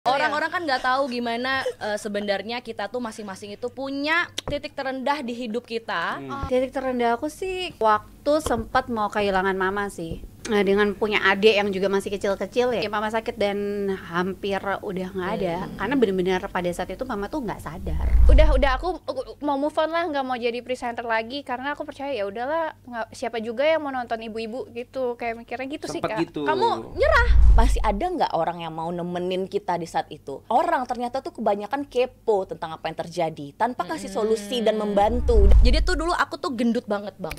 Orang-orang kan nggak tahu gimana sebenarnya kita tuh masing-masing itu punya titik terendah di hidup kita. Titik terendah aku sih waktu sempat mau kehilangan mama sih. Nah, dengan punya adik yang juga masih kecil-kecil ya, mama sakit dan hampir udah nggak ada. Karena benar-benar pada saat itu mama tuh nggak sadar. Udah aku mau move on lah, nggak mau jadi presenter lagi karena aku percaya ya udahlah, siapa juga yang mau nonton ibu-ibu gitu, kayak mikirnya gitu sih Sempet Kak. gitu. Kamu nyerah. Pasti ada nggak orang yang mau nemenin kita di saat itu? Orang ternyata tuh kebanyakan kepo tentang apa yang terjadi tanpa kasih solusi dan membantu. Jadi tuh dulu aku tuh gendut banget bang.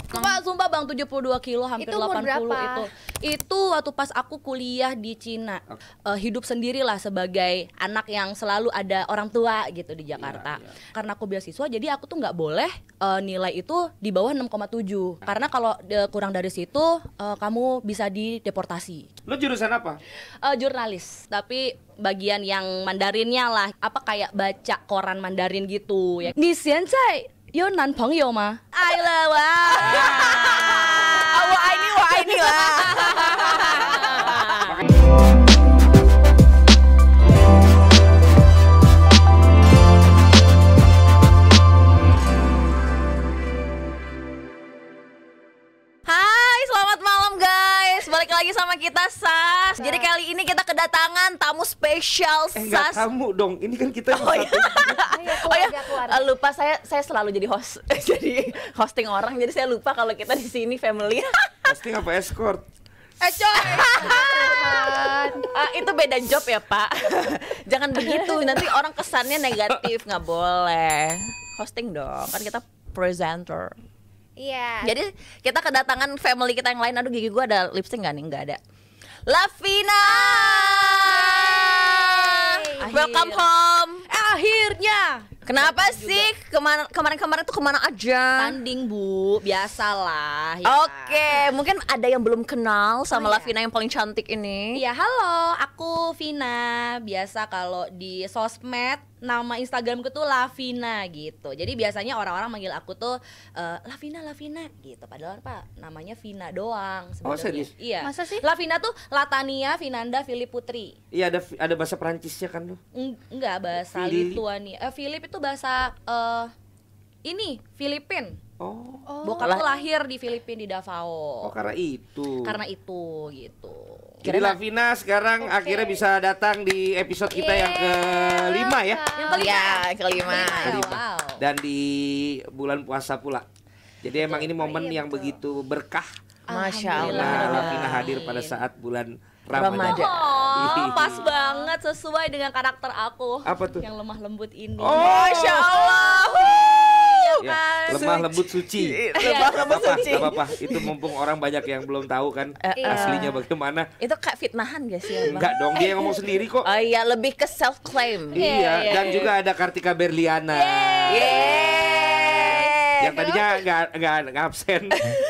Sumpah bang, 72 kilo, hampir Itu umur 80 berapa? Itu waktu pas aku kuliah di Cina. Hidup sendirilah sebagai anak yang selalu ada orang tua gitu di Jakarta. Karena aku beasiswa, jadi aku tuh nggak boleh nilai itu di bawah 6,7. Karena kalau kurang dari situ kamu bisa dideportasi. Lo jurusan apa? Jurnalis, tapi bagian yang Mandarinnya lah, apa kayak baca koran Mandarin gitu ya. Ni xianzai you nan pengyo ma? Ai le wa. Wah ini lah. Hai, selamat malam guys. Balik lagi sama kita Sas. Jadi kali ini kita kedatangan tamu spesial Enggak, Sas. kamu dong. Ini kan kita Oh ya, keluarga. lupa saya selalu jadi host, jadi hosting orang. Jadi saya lupa kalau kita di sini family. Posting apa escort? Coy. Itu beda job ya Pak. Jangan begitu, nanti orang kesannya negatif, nggak boleh. Hosting dong, kan kita presenter. Iya. Jadi kita kedatangan family kita yang lain. Aduh gigi gue ada lipstick nggak nih? Nggak ada. Lavina, welcome home. Akhirnya. Kenapa sih kemarin-kemarin tuh kemana aja? Tanding Bu, biasalah ya. Oke, mungkin ada yang belum kenal sama Lavina yang paling cantik ini. Iya, halo, aku Vina. Biasa kalau di sosmed nama Instagramku tuh Lavina gitu. Jadi biasanya orang-orang manggil aku tuh Lavina gitu. Padahal Pak, namanya Vina doang sebenarnya. Oh, serius? Iya. Masa sih? Lavina tuh Latania Vinanda Philip Putri. Iya, ada bahasa Perancisnya kan lo? Enggak, bahasa Philip. Lituania. Philip itu bahasa ini Filipin. Oh, Bokap tuh lahir di Filipina di Davao. karena itu. Karena itu gitu. Jadi Lavina sekarang akhirnya bisa datang di episode kita yang kelima ya. Yang kelima. Iya, kelima. Kelima. Wow. Dan di bulan puasa pula. Jadi emang ini momen yang begitu berkah. Masya Karena Allah. Lavina hadir pada saat bulan Ramadan. Oh, pas banget sesuai dengan karakter aku. Apa tuh? Yang lemah lembut ini. Masya Allah. Ya, lemah lembut suci. Lemah lembut Apa-apa, suci. nggak apa-apa. Itu mumpung orang banyak yang belum tahu kan aslinya bagaimana. Itu kayak fitnahan gak sih Abang? Enggak dong, dia yang ngomong sendiri kok. Oh iya, lebih ke self claim. Iya, dan juga ada Kartika Berliana. Yang tadinya nggak absen,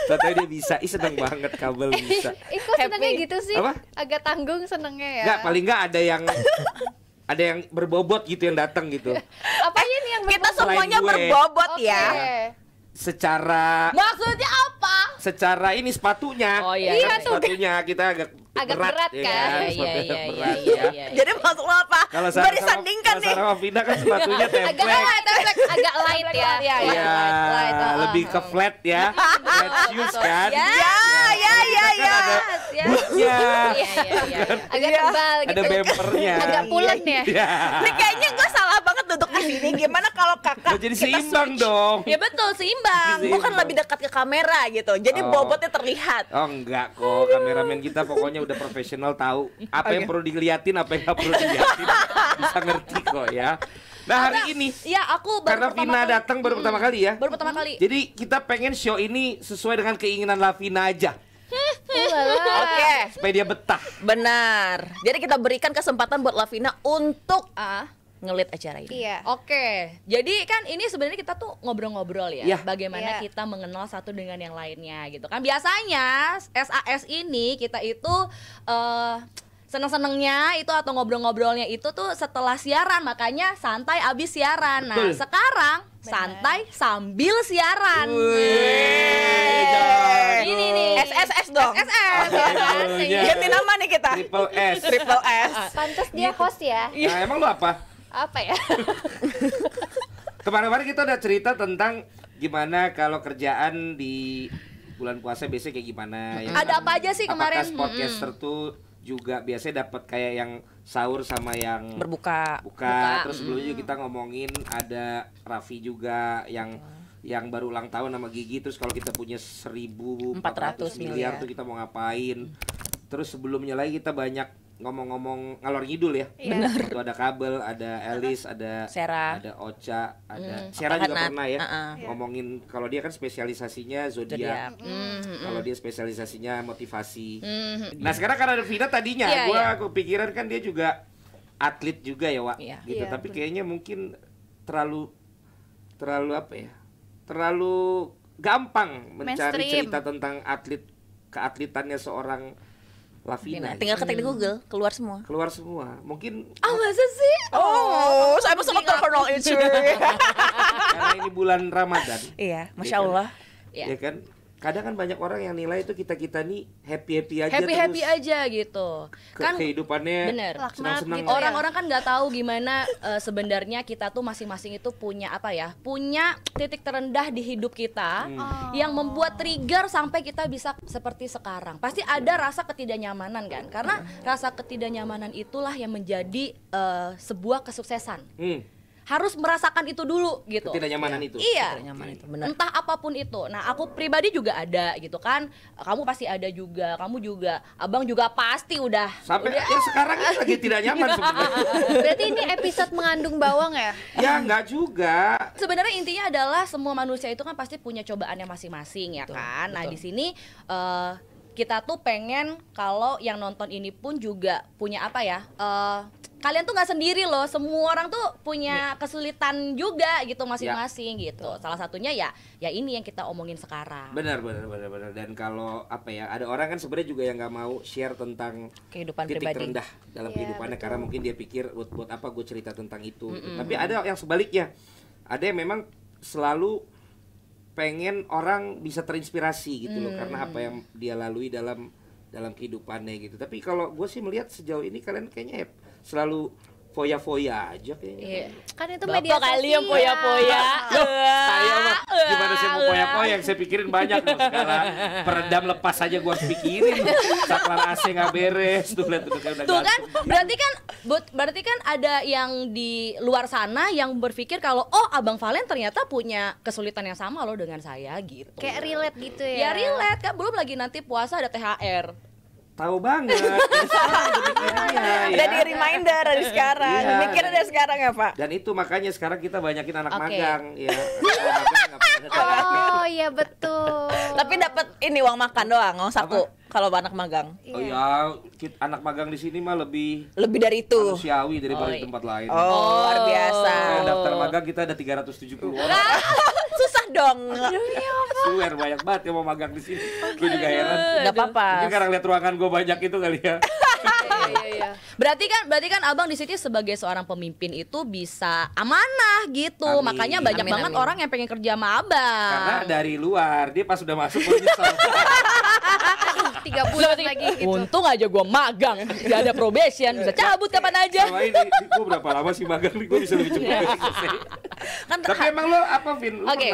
ternyata dia bisa. Ih, seneng banget kabel bisa. Kok senengnya gitu sih? Apa? Agak tanggung senengnya ya. Nggak, paling nggak ada yang berbobot gitu yang datang gitu. Apanya nih yang Kita Selain semuanya gue. berbobot Oke. ya. Secara Maksudnya apa? secara ini sepatunya. Oh, iya. Kan Iya, tuh. sepatunya kita agak berat kan? ya Iya, sepatunya iya, berat iya, ya. iya. Jadi maksud lo apa? Kalau Beri sandingkan nih. Sarah Vina kan sepatunya templek. agak light ya. Iya, lebih ke flat ya. Flat shoes kan. Ya. Kita kan ada bootnya, Agak tebal gitu. ada bempernya. Agak pulen ya. Iya. Ini kayaknya gue salah banget duduk di sini. Gimana kalau kakak Lo jadi kita seimbang switch? dong. Ya betul, seimbang. Seimbang. Gue kan lebih dekat ke kamera gitu. Jadi Oh. bobotnya terlihat. Oh enggak kok, kameramen kita pokoknya udah profesional, tahu apa yang perlu diliatin, apa yang nggak perlu diliatin. Bisa ngerti kok ya. Nah hari ini Iya, aku baru karena pertama Vina kali. datang baru pertama kali ya. Baru pertama kali. Jadi kita pengen show ini sesuai dengan keinginan Lavina aja, Oke, supaya dia betah. benar. Jadi kita berikan kesempatan buat Lavina untuk Ah. ngelit acara ini. Iya. Oke, jadi kan ini sebenarnya kita tuh ngobrol-ngobrol ya, Iya. bagaimana Iya. kita mengenal satu dengan yang lainnya gitu kan. Biasanya SAS ini kita itu seneng-senengnya itu atau ngobrol-ngobrolnya itu tuh setelah siaran, makanya santai abis siaran. Nah, Betul. sekarang santai sambil siaran. Wih, Ini nih. SSS dong. SSS. Aduhnya. Ganti nama nih kita. Triple S. Triple S. Pantes dia host ya. Nah, emang lu apa? Apa ya? Kemarin-kemarin kita udah cerita tentang gimana kalau kerjaan di bulan puasa biasanya kayak gimana ya. Ada apa aja sih kemarin? Apakah sportcaster tuh juga biasanya dapat kayak yang sahur sama yang Berbuka. buka. Terus sebelumnya juga kita ngomongin ada Raffi juga yang baru ulang tahun sama Gigi. Terus kalau kita punya 1.400 miliar tuh kita mau ngapain. Terus sebelumnya lagi kita banyak ngomong-ngomong ngalor ngidul ya. Benar. Itu ada Kabel, ada Elis, ada Sera. ada Ocha, ada Sera juga Nat. pernah ya. Ngomongin kalau dia kan spesialisasinya zodiak. Kalau dia spesialisasinya motivasi. Nah, sekarang karena ada Vina tadinya, Iya, aku pikiran kan dia juga atlet juga ya, Wak. Iya. Gitu. Iya, Tapi kayaknya mungkin terlalu apa ya? Terlalu gampang mencari Mainstream. cerita tentang keatletannya seorang Lavina. Tinggal ketik di Google, keluar semua. Keluar semua. Mungkin Masa sih? Oh, saya masuk terkenal itu. karena ini bulan Ramadan. Iya, Masya Allah. Ya kan? Kadang kan banyak orang yang nilai itu kita nih happy aja Happy terus. aja gitu. Kan Kehidupannya bener. senang-senang. Gitu. Orang-orang kan nggak tahu gimana sebenarnya kita tuh masing-masing itu punya apa ya? Punya titik terendah di hidup kita yang membuat trigger sampai kita bisa seperti sekarang. Pasti ada rasa ketidaknyamanan kan? Karena rasa ketidaknyamanan itulah yang menjadi sebuah kesuksesan. Harus merasakan itu dulu gitu. Ketidaknyamanan itu. Iya. Nyaman itu, benar. Entah apapun itu. Nah, aku pribadi juga ada gitu kan. Kamu pasti ada juga. Kamu juga. Abang juga pasti udah. Sampai ya sekarang ini lagi tidak nyaman sebenarnya. Berarti ini episode mengandung bawang ya? Ya enggak juga. Sebenarnya intinya adalah semua manusia itu kan pasti punya cobaannya masing-masing ya kan. Nah, di sini kita tuh pengen kalau yang nonton ini pun juga punya apa ya? Kalian tuh nggak sendiri loh. Semua orang tuh punya kesulitan juga gitu masing-masing gitu. Salah satunya ya ini yang kita omongin sekarang. Benar. Dan kalau apa ya, ada orang kan sebenarnya juga yang nggak mau share tentang Kehidupan titik pribadi. terendah dalam kehidupannya karena mungkin dia pikir buat apa gue cerita tentang itu. Tapi ada yang sebaliknya. Ada yang memang selalu pengen orang bisa terinspirasi gitu loh karena apa yang dia lalui dalam kehidupannya gitu. Tapi kalau gue sih melihat sejauh ini kalian kayaknya selalu foya-foya aja kayaknya. Iya. Kan itu Bapak media kali yang sosial. poya-poya. Saya mah gimana saya mau poya-poya, yang saya pikirin banyak loh sekarang. Peredam lepas aja gua harus pikirin. Saklar AC nggak beres tuh, lihat tuh kayak udah Tuh kan, gantung. berarti kan ada yang di luar sana yang berpikir kalau Abang Valen ternyata punya kesulitan yang sama loh dengan saya gitu. Kayak relate gitu Ya ya? relate kan, belum lagi nanti puasa ada THR. Tahu banget. Dari sekarang udah mikirinnya, Udah ya. di reminder dari sekarang. Iya. Mikirnya dari sekarang ya, Pak. Dan itu makanya sekarang kita banyakin anak Oke. magang ya. Anak magang nggak pernah datang. Oh iya betul. Tapi dapat ini uang makan doang, uang saku kalau anak magang. Oh ya, anak magang di sini mah lebih Lebih dari itu. manusiawi daripada di tempat lain. Oh, luar biasa. Kayak daftar magang kita ada 370 orang. Susah dong. Swear banyak banget yang mau magang di sini. Gue juga heran. Enggak apa-apa. Mungkin karena lihat ruangan gue banyak itu kali ya. Iya. Berarti kan Abang di sini sebagai seorang pemimpin itu bisa amanah gitu. Amin. Makanya banyak Amin, banget amin. orang yang pengen kerja sama Abang. Karena dari luar, dia pas udah masuk baru nyesel. 3 bulan lagi gitu. Untung aja gua magang, gak ada probation, bisa cabut kapan aja. Sama ini, gue berapa lama sih magang nih, gue bisa lebih cepat dari selesai. Kan Tapi emang lo apa, Vin? Lo Oke.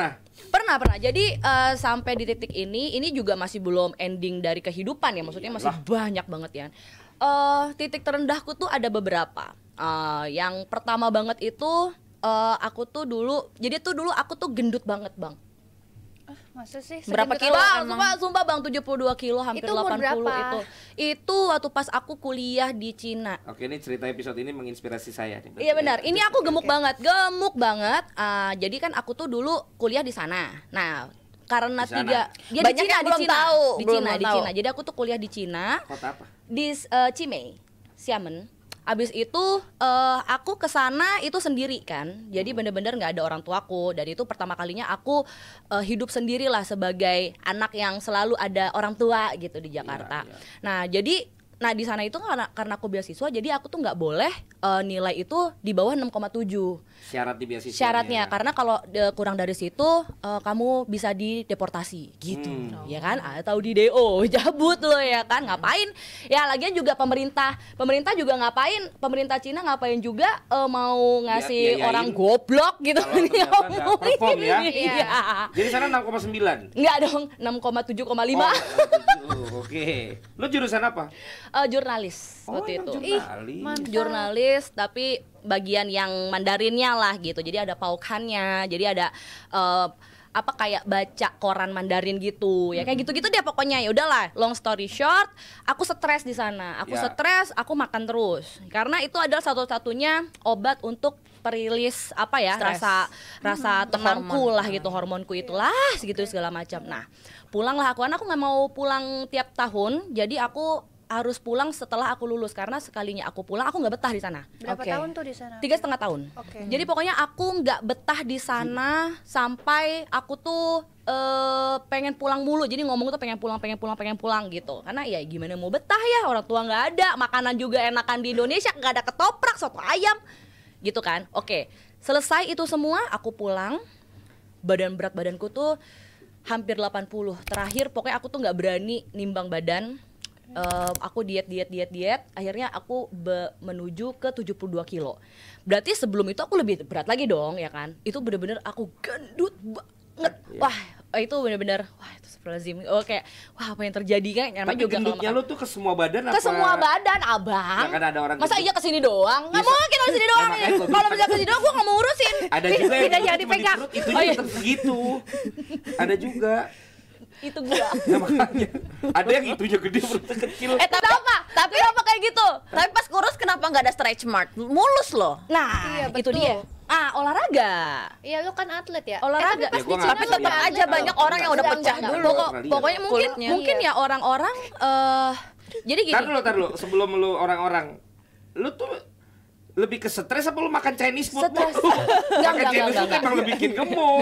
pernah? Pernah. Jadi sampai di titik ini juga masih belum ending dari kehidupan ya, maksudnya masih banyak banget ya. Titik terendahku tuh ada beberapa. Yang pertama banget itu aku tuh dulu aku tuh gendut banget, Bang. Masa sih? Berapa segendut kilo apa? emang? Sumpah Bang, 72 kilo, hampir Itu umur 80 berapa? itu. Itu waktu pas aku kuliah di Cina. Oke, ini cerita episode ini menginspirasi saya nih. Iya benar. Ini aku gemuk banget. Jadi kan aku tuh dulu kuliah di sana. Nah, karena Di sana? dia Banyak di Cina, yang belum di Cina, tahu, di belum Cina, di tahu. Cina. Jadi aku tuh kuliah di Cina, Kota apa? di Chimay, Xiamen. Abis itu aku kesana itu sendiri kan, jadi bener-bener nggak ada orang tuaku. Dan itu pertama kalinya aku hidup sendiri lah sebagai anak yang selalu ada orang tua gitu di Jakarta. Iya. Nah di sana itu karena aku beasiswa, jadi aku tuh nggak boleh nilai itu di bawah 6,7. Syarat di beasiswa. Syaratnya karena kalau kurang dari situ kamu bisa dideportasi gitu, ya kan? Atau di DO, cabut lo ya kan? Ngapain? Ya lagian juga pemerintah juga ngapain? Pemerintah Cina ngapain juga mau ngasih orang goblok gitu kalau nih ternyata nggak perform ya. Iya. Jadi sana 6,9. Enggak dong, 6,7,5. Oke. Lo jurusan apa? Jurnalis waktu itu. Jurnalis. Jurnalis tapi bagian yang Mandarinnya lah gitu. Jadi ada paukannya, jadi ada apa kayak baca koran Mandarin gitu. Ya kayak gitu-gitu deh pokoknya. Ya udahlah, long story short, aku stres di sana. Aku stres, aku makan terus. Karena itu adalah satu-satunya obat untuk perilis apa ya, rasa tenangku lah gitu, hormonku itulah segitu segala macam. Nah, pulanglah aku nggak mau pulang tiap tahun. Jadi aku harus pulang setelah aku lulus karena sekalinya aku pulang aku nggak betah di sana. Berapa tahun tuh di sana? 3,5 tahun. Jadi pokoknya aku nggak betah di sana sampai aku tuh pengen pulang mulu. Jadi ngomong tuh pengen pulang gitu. Karena ya gimana mau betah ya, orang tua nggak ada, makanan juga enakan di Indonesia, nggak ada ketoprak, soto ayam, gitu kan. Oke, selesai itu semua aku pulang. Berat badanku tuh hampir 80. Terakhir pokoknya aku tuh nggak berani nimbang badan. Aku diet, akhirnya aku menuju ke 72 kilo. Berarti sebelum itu aku lebih berat lagi dong, ya kan? Itu bener-bener aku gendut banget. Wah, itu bener-bener, wah itu astagfirullahaladzim. Oke, wah apa yang terjadi kan? Tapi gendutnya lu tuh ke semua badan apa? Ke semua badan, abang. Ya kan ada orang masa gendut. iya kesini doang? Nggak mungkin kalau kesini doang. Kalau bisa kesini doang, gue nggak mau urusin. Ada juga yang Tidak, jangan cuma di dipegang. perut, itunya tetap segitu. Ada juga. Itu gua. Nah, makanya ada yang itunya gede perutnya kecil. Tapi apa kayak gitu? Tapi pas kurus kenapa nggak ada stretch mark? Mulus loh. Nah, Iya, itu betul. dia. Olahraga. Iya, lu kan atlet ya? Olahraga. Tapi pas Ya, gua di nggak Cina Tapi lu tetap nggak aja atlet. banyak orang yang udah pecah dulu. Pokoknya mungkin kulitnya. ya orang-orang jadi gini. Tar dulu, sebelum lu orang-orang, lu tuh lebih ke stres apa lu makan Chinese food? Stres. Makan Chinese food emang lebih bikin gemuk.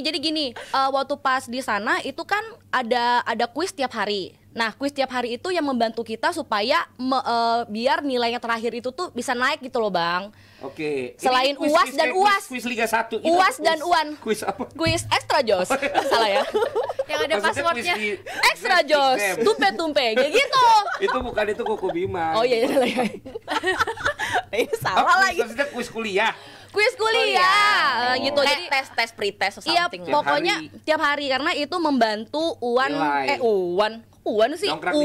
Jadi gini, waktu pas di sana itu kan ada kuis tiap hari. Nah, kuis tiap hari itu yang membantu kita supaya biar nilainya terakhir itu tuh bisa naik gitu loh, Bang. Oke. Selain Ini UAS dan kayak UAS. Kuis Liga 1. UAS dan UAN. Kuis apa? Kuis extra jos. Salah ya. Yang ada Maksudnya passwordnya. kuis di- Extra kuis jos. exam. Tumpe kayak gitu. Itu bukan itu Koko Bima. Oh iya. Ini salah lagi. Maksudnya kuis kuliah. Kuis kuliah gitu. Jadi Kayak tes pretest atau iya, something. pokoknya tiap hari karena itu membantu Nilai. UAN sih, Dongkrak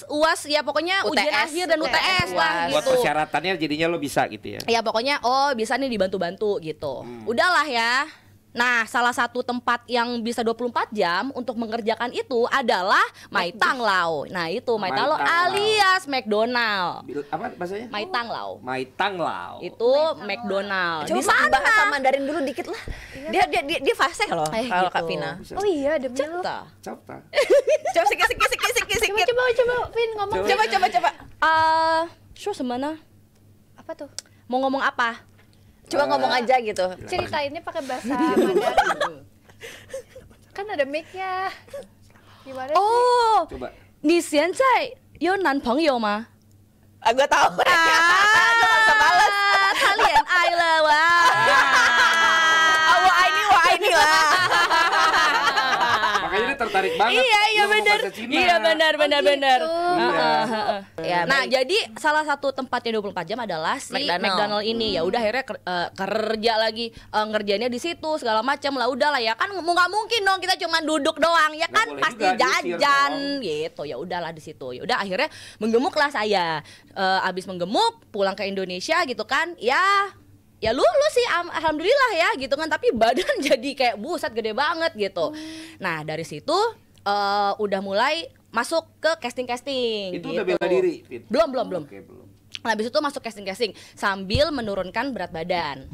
UAS ya pokoknya ujian UTS. akhir dan UTS lah Buat gitu. persyaratannya jadinya lo bisa gitu ya. Ya pokoknya bisa nih dibantu-bantu gitu. Udahlah ya. Nah, salah satu tempat yang bisa 24 jam untuk mengerjakan itu adalah Mai Tang Lao. Nah, itu Mai Tang Lao Mai Tang Lao. alias McDonald. Apa bahasanya? Mai Tang Lao. Mai Tang Lao. Itu McDonald. Coba Di sana bahasa Mandarin dulu dikit lah. Dia fasih loh kalau gitu. Kak Vina. Oh iya, demi lu. Capta. Coba sikit. Coba, Vin ngomong. Coba. Show semana? Apa tuh? Mau ngomong apa? Coba ngomong aja gitu. Ceritainnya pakai bahasa Mandarin. Kan ada mic-nya. Gimana sih? Oh, Coba. 你现在有男朋友吗？ Gue tahu. Gue nggak bisa balas. 他恋爱了哇！ Wah ini lah. Makanya dia tertarik banget. Iya lu ngomong benar. bahasa Cina. Iya benar. Iya. Ya, Nah, baik. jadi salah satu tempatnya 24 jam adalah si McDonald ini. Ya udah akhirnya kerja lagi ngerjainnya di situ segala macam lah. Udahlah ya kan nggak mungkin dong kita cuma duduk doang ya Nggak kan boleh pasti juga diusir jajan dong. gitu. Ya udahlah di situ. Ya udah akhirnya menggemuklah saya. Abis menggemuk pulang ke Indonesia gitu kan. Ya lulus sih alhamdulillah ya gitu kan, tapi badan jadi kayak buset gede banget gitu. Nah, dari situ udah mulai masuk ke casting Itu gitu. udah bela diri, Fit? Belum. Oke, belum. Nah, habis itu masuk casting sambil menurunkan berat badan.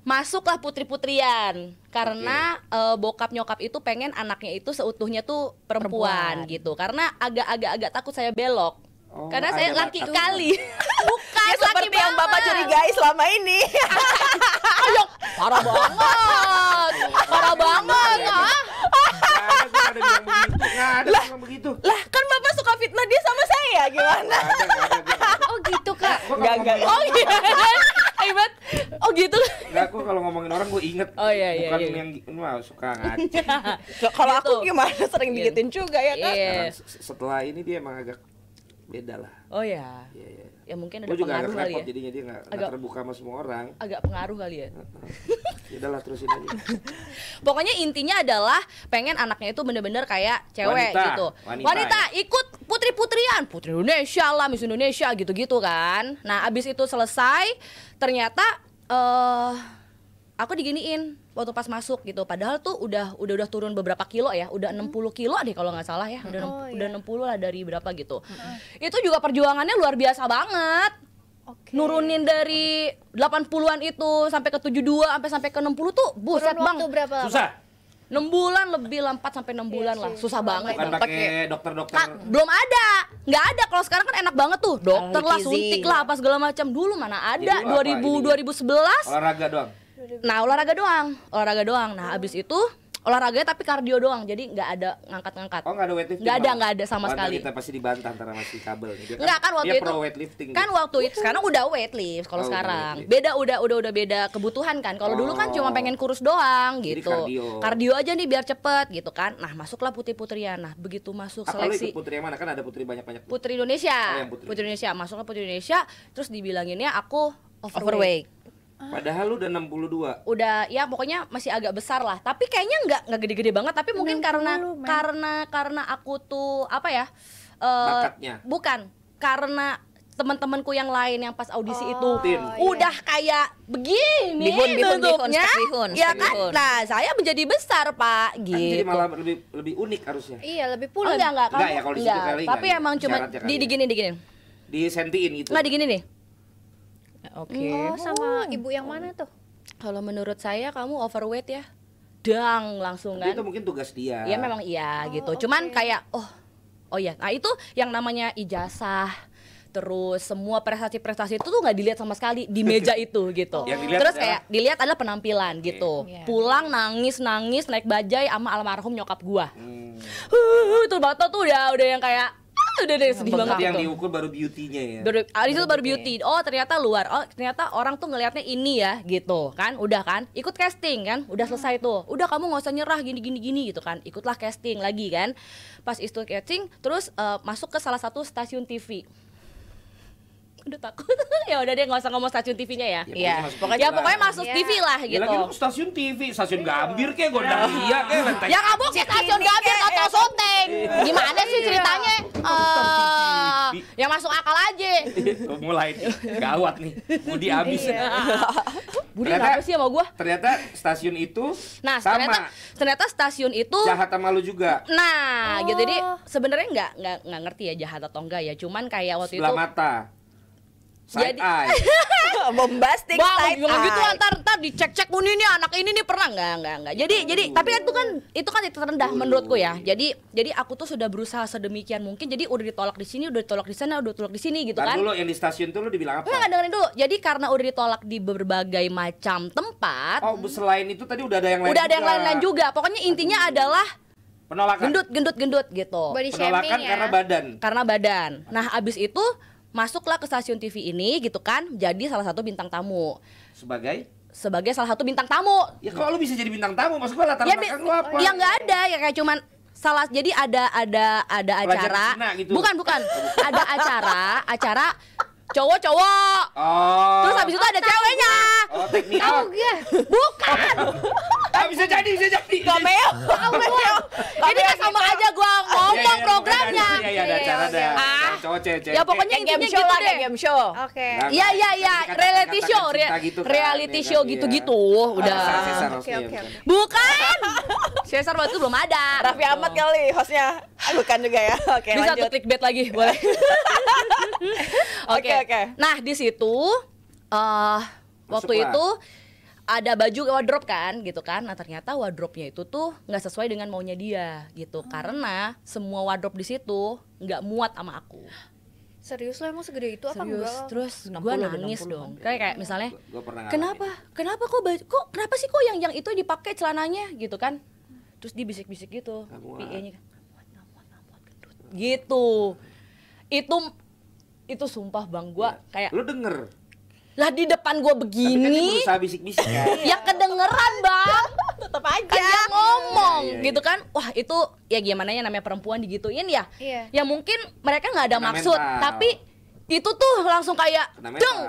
Masuklah putri-putrian karena bokap nyokap itu pengen anaknya itu seutuhnya tuh perempuan gitu. Karena agak takut saya belok. Oh, Karena saya ada laki batas. kali. Bukan Ya seperti yang Bapak curigai selama ini. Ayo, parah banget. Parah banget. Nggak ada yang begitu. Nggak ada yang bilang begitu. Lah kan Bapak suka fitnah dia sama saya gimana? Nggak ada. Oh gitu, Kak. Gua nggak ngomong Oh iya. Hebat. Oh gitu. Nggak kalau ngomongin orang gue inget. Oh, iya, iya, Bukan iya. yang wah, suka ngaco. Kalau aku Gitu. gimana sering digituin juga ya kan. Iya. Karena setelah ini dia emang agak beda lah. Oh ya. Iya, iya. Ya mungkin ada Gue juga agak pengaruh kali repot ya. jadinya dia nggak Agak- terbuka sama semua orang. Agak pengaruh kali ya. Ya udahlah terusin aja. Pokoknya intinya adalah pengen anaknya itu bener-bener kayak cewek Wanita. gitu. Wanita, Ikut putri-putrian, Putri Indonesia lah, Miss Indonesia gitu-gitu kan. Nah, abis itu selesai, ternyata aku diginiin waktu pas masuk gitu. Padahal tuh udah turun beberapa kilo ya, udah 60 kilo deh kalau nggak salah ya. Udah 60 lah dari berapa gitu. Itu juga perjuangannya luar biasa banget. Nurunin dari 80-an itu sampai ke 72 sampai ke 60 tuh buset Turun bang. waktu berapa lama? Susah. 6 bulan lebih lah, 4 sampai 6 bulan lah. Susah banget. Bukan pakai dokter-dokter. Belum ada. Nggak ada. Kalau sekarang kan enak banget tuh. Dokter lah, Gizi. suntik lah, apa segala macam. Dulu mana ada. Jadi lu apa 2011. Olahraga doang. Nah, olahraga doang. Nah, habis itu olahraganya tapi kardio doang. Jadi nggak ada ngangkat-ngangkat. Oh, nggak ada weightlifting. Nggak ada sama Wah, ntar sekali. Kita pasti dibantah antara masih kabel nih. Dia Enggak kan waktu dia itu pro weightlifting. kan waktu itu sekarang udah weightlift kalau Oh, sekarang weightlifting. beda udah beda kebutuhan kan. Kalau dulu kan cuma Oh. pengen kurus doang Jadi gitu. kardio. Aja nih biar cepet gitu kan. Nah, masuklah putri-putrian. Nah, begitu masuk Apa lu seleksi ikut putri yang mana? Kan ada putri banyak-banyak. Putri Indonesia. Oh, yang Putri. Putri Indonesia, masuklah Putri Indonesia, terus dibilanginnya aku overweight. Overweight. Padahal lu udah 62. Udah ya pokoknya masih agak besar lah. Tapi kayaknya nggak gede-gede banget, tapi mungkin 60, karena aku tuh apa ya? Bakatnya. Bukan. Karena teman-temanku yang lain yang pas audisi itu Tin. udah kayak begini Bihun, tutupnya. spek bihun, Ya spek kan? bihun. Nah, saya menjadi besar, Pak, Kan gitu. jadi malah lebih unik harusnya. Iya, lebih Oh, pulen. enggak, Enggak ya, kalau di situ kali Tapi enggak. emang cuma Syaratnya kali ya. digini. Disentiin gitu. Nggak digini nih. Oke. Oh, sama ibu yang mana tuh? Kalau menurut saya kamu overweight ya. Dang langsung Tapi kan. itu mungkin tugas dia. Ya memang iya gitu. Cuman kayak oh ya. Nah, itu yang namanya ijazah. Terus semua prestasi-prestasi itu tuh nggak dilihat sama sekali di meja itu gitu. Yang dilihat Terus adalah- kayak dilihat adalah penampilan gitu. Iya. Pulang nangis naik bajai sama almarhum nyokap gua. Hmm. Tuh Bato tuh udah yang kayak udah deh sedih Berarti banget yang gitu. diukur baru beauty-nya ya. Itu baru beauty. Oh, ternyata luar. Oh, ternyata orang tuh ngelihatnya ini ya gitu kan. Udah kan? Ikut casting kan? Udah selesai tuh. Udah kamu nggak usah nyerah gini gitu kan. Ikutlah casting lagi kan. Pas itu casting terus masuk ke salah satu stasiun TV. Udah takut. Ya udah deh nggak usah ngomong stasiun TV-nya ya. Iya, Ya pokoknya masuk Iya. TV lah Ya gitu. lagi lu stasiun TV, stasiun Gambir kayak Gondang Dia kayak Lenteng. Ya kamu ke stasiun Gambir atau syuting. Gimana sih ceritanya? Yang masuk akal aja. Oh, mulai nih. Gawat nih. Budi habis. Budi Ternyata- kenapa sih sama gua? Ternyata stasiun itu Nah, sama ternyata stasiun itu jahat sama lu juga. nah, gitu. Jadi sebenarnya nggak ngerti ya jahat atau enggak ya. Cuman kayak waktu Sebelah itu mata. Side Jadi- eye. Bombastic Bang, side bilang gitu eye. ntar dicek-cek nih anak ini nih pernah enggak. Jadi tapi kan itu kan titik terendah menurutku ya. Jadi aku tuh sudah berusaha sedemikian mungkin. Jadi udah ditolak di sini, udah ditolak di sana, udah ditolak di sini gitu Ntar kan. dulu yang di stasiun tuh lu dibilang apa? Enggak dengerin dulu. Jadi karena udah ditolak di berbagai macam tempat, Oh, selain itu tadi udah ada yang lain. udah ada yang juga. lain-lain juga. Pokoknya intinya adalah Penolakan. gendut gitu. Body Penolakan shaming ya. karena badan. Karena badan. Nah, abis itu masuklah ke stasiun TV ini gitu kan, jadi salah satu bintang tamu. Sebagai salah satu bintang tamu. Ya kalau lu bisa jadi bintang tamu, maksud gua latar Ya, belakang lu apa? ya nggak ada ya kayak cuman salah. Jadi ada acara. Cina gitu. Bukan. Ada acara cowok-cowok. Oh. Terus habis itu ada ceweknya. Oh, teknik out. Bukan. Bisa jadi. Cameo. Ini kan sama aja gua ngomong programnya. Iya, ada acara ada. Ah. Cowok cewek. Ya pokoknya Kayak game intinya show gitu lah, deh. kayak game show. Oke. Nah, Iya, Kata-kata reality show, cinta gitu kan, reality ya kan, show iya. gitu-gitu. Udah. Sesar, Oke, iya, oke, bukan. oke. Bukan. Cesar waktu itu belum ada. Raffi Ahmad kali hostnya. Bukan juga ya. Oke, Bisa tuh lanjut. clickbait lagi, boleh. Oke. Nah, di situ waktu Masuklah. itu ada baju wardrobe kan gitu kan. Nah, ternyata wardrobe-nya itu tuh nggak sesuai dengan maunya dia gitu. Karena semua wardrobe di situ nggak muat sama aku. Serius lo emang segede itu apa Serius. enggak? Terus 60 gue ada nangis 60. dong. Kayak misalnya Gua pernah ngalamin. Kenapa kenapa sih kok yang itu dipakai celananya gitu kan? Terus dia bisik-bisik gitu. Nggak muat. PA-nya kan. Nggak muat, gendut. Gitu. Itu sumpah Bang, gua kayak Lu denger. Lah di depan gue Tapi kan dia begini, berusaha bisik-bisik kan. ya kedengeran bang. Tetap aja. Kan dia ngomong Iya, iya, gitu kan. Wah itu ya gimana ya namanya perempuan digituin ya. Iya. Ya mungkin mereka nggak ada Kena maksud, mental. tapi itu tuh langsung kayak Kena mental. deng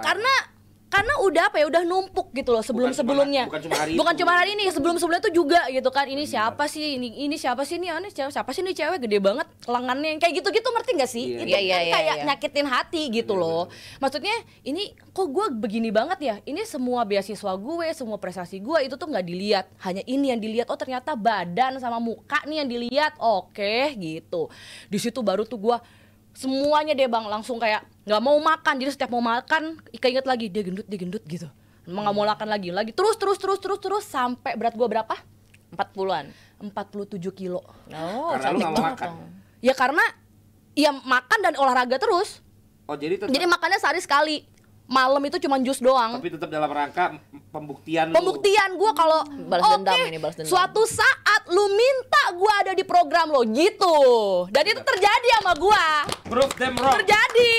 karena udah apa ya udah numpuk gitu loh sebelumnya. Bukan cuma hari Bukan itu. cuma hari ini, sebelumnya tuh juga gitu kan. Ini siapa sih? Ini siapa sih nih? Siapa sih nih cewek gede banget lengannya kayak gitu-gitu, ngerti gak sih? Iya. Itu Iya, kan iya, kayak iya. nyakitin hati gitu loh. Maksudnya ini kok gue begini banget ya? Ini semua beasiswa gue, semua prestasi gue itu tuh nggak dilihat. Hanya ini yang dilihat. Oh ternyata badan sama muka nih yang dilihat. Oke gitu. Di situ baru tuh gue semuanya deh bang langsung kayak nggak mau makan. Jadi setiap mau makan keinget lagi dia gendut gitu. Emang nggak mau makan lagi terus sampai berat gue berapa? 40-an. 47 kilo. Oh, Karena lu cantik nggak mau banget makan. dong. Ya karena ya makan dan olahraga terus. Oh jadi tetap, Jadi makannya sehari sekali. Malam itu cuma jus doang. tapi tetap dalam rangka pembuktian lu. Pembuktian gue kalau Balas dendam oke, ini, balas dendam. suatu saat lu minta gue ada di program lo gitu. Dan itu terjadi sama gue. Prove them wrong. Terjadi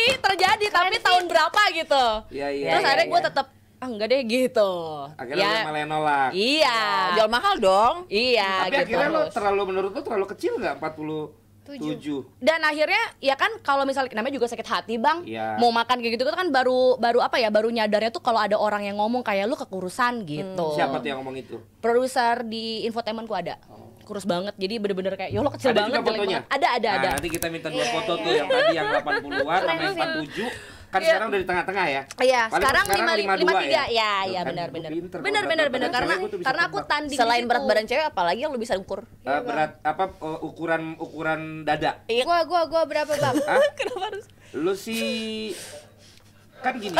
tapi tahun berapa gitu. Iya, iya, Terus iya, akhirnya gue iya. tetap enggak deh gitu. Akhirnya lu malah nolak. Iya. Jual mahal dong. Iya Tapi gitu. akhirnya lu menurut lu terlalu kecil nggak 47? Dan akhirnya ya kan kalau misalnya namanya juga sakit hati bang, Iya. mau makan kayak gitu kan baru apa ya baru nyadarnya tuh kalau ada orang yang ngomong kayak lu kekurusan gitu. Siapa tuh yang ngomong itu? Produser di infotainmentku ada. Kurus banget, jadi bener-bener kayak ya lo kecil Ada banget, juga jelek fotonya? banget. Ada. Nah, nanti kita minta 2 foto tuh yang tadi yang 80-an sama yang 47. Kan sekarang udah di tengah-tengah ya? Iya, Paling sekarang 52 53 ya, Tuh ya kan, benar gua benar. pinter kalau Benar berat badan karena cewek gua tuh bisa karena aku tebak. tanding di Selain situ. berat badan cewek apalagi yang lu bisa ukur? Berat apa ukuran dada. Gua berapa bang? Hah? Kenapa harus? Lu sih kan gini,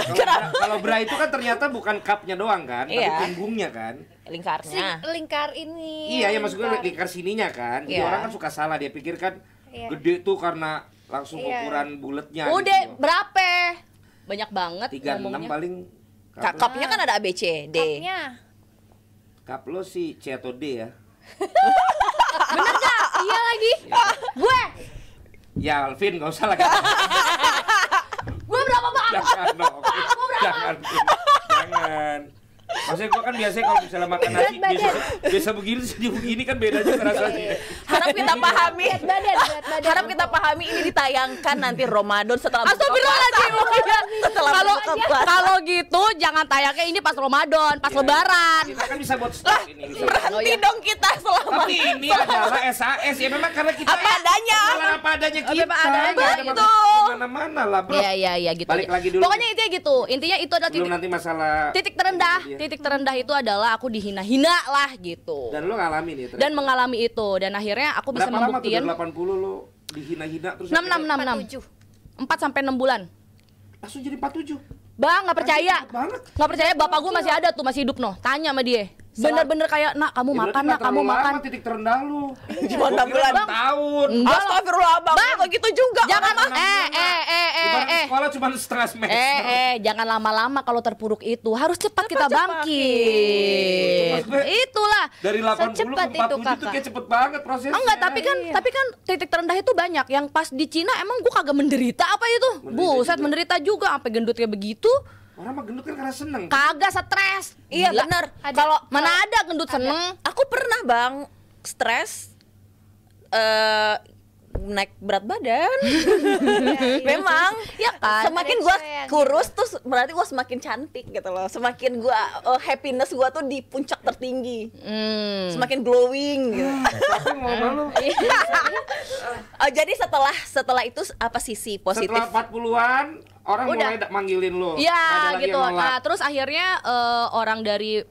kalau bra itu kan ternyata bukan cupnya doang kan, tapi Iya. punggungnya kan. Lingkarnya. Lingkar ini. Iya ya maksud gue lingkar sininya kan. Jadi Iya. orang kan suka salah, dia pikir kan Iya. gede tuh karena langsung Iya. ukuran bulatnya. Udah gitu. berapa? Banyak banget 36 ngomongnya. paling. Cupnya kan ada A, B, C, D. Cupnya. Cup lo sih C atau D ya. Bener gak? Iya lagi. Gue Ya Alvin gak usah lah. gue berapa bang? Jangan dong. Jangan. Jangan. Maksudnya gua kan biasanya kalau misalnya makan nasi biasa begini sedih begini kan beda juga rasanya. Harap kita pahami. Berat badan. Harap kita pahami ini ditayangkan nanti Ramadan setelah buka Astagfirullahaladzim. Setelah Kalau buka puasa. kalau gitu jangan tayangnya ini pas Ramadan, pas Iya. Lebaran. Kita kan bisa buat stok ini. Bisa. Berhenti dong kita selama Tapi ini adalah SAS ya memang karena kita apa adanya. Malah apa adanya kita. Apa adanya, Nggak ada betul. Mana-mana lah bro. Iya gitu. Balik aja. lagi dulu. Pokoknya intinya gitu. Intinya itu adalah Belum nanti masalah titik terendah. Iya. Titik terendah itu adalah aku dihina-hina lah gitu. Dan lo ngalamin ya ternyata. Dan mengalami itu dan akhirnya aku bisa Berapa lama tuh membuktikan dari 80 lo dihina-hina terus 6 4 sampai 6 bulan. langsung jadi 47. Bang, nggak percaya. Cepet banget. Nggak percaya, bapak gue masih ada tuh, masih hidup noh. Tanya sama dia. Bener-bener kayak, nak kamu Ya, makan, berarti nak nggak kamu terlalu makan. lama titik terendah lu. Cuma 6 bulan. Tahun. Enggak lah. Astagfirullah bang, kok gitu juga. Jangan Orang mah. Ibarat sekolah cuma setengah semester. Jangan lama-lama kalau terpuruk itu. Harus cepat kita Cepat, bangkit. Maksudnya, Itulah. Dari 80 ke Secepat itu, 47 tuh Kakak. kayak cepet banget prosesnya. Enggak, tapi kan titik terendah itu banyak. Yang pas di Cina emang gue kagak menderita apa itu? Menderita Buset, juga. menderita juga sampai gendut kayak begitu. Orang mah gendut kan karena seneng. Kagak stres. Iya Gila. bener. Kalau mana ada gendut seneng. Aku pernah bang stres naik berat badan. Memang Ya kan? semakin Ada gua cewek yang kurus tuh berarti gua semakin cantik gitu loh. Semakin gua happiness gua tuh di puncak tertinggi. Semakin glowing gitu. Tapi mau malu. Jadi setelah itu apa sisi positif? Setelah 40-an orang Udah. mulai manggilin lo. Nggak ada Ya lagi gitu. yang nolak. Nah, terus akhirnya orang dari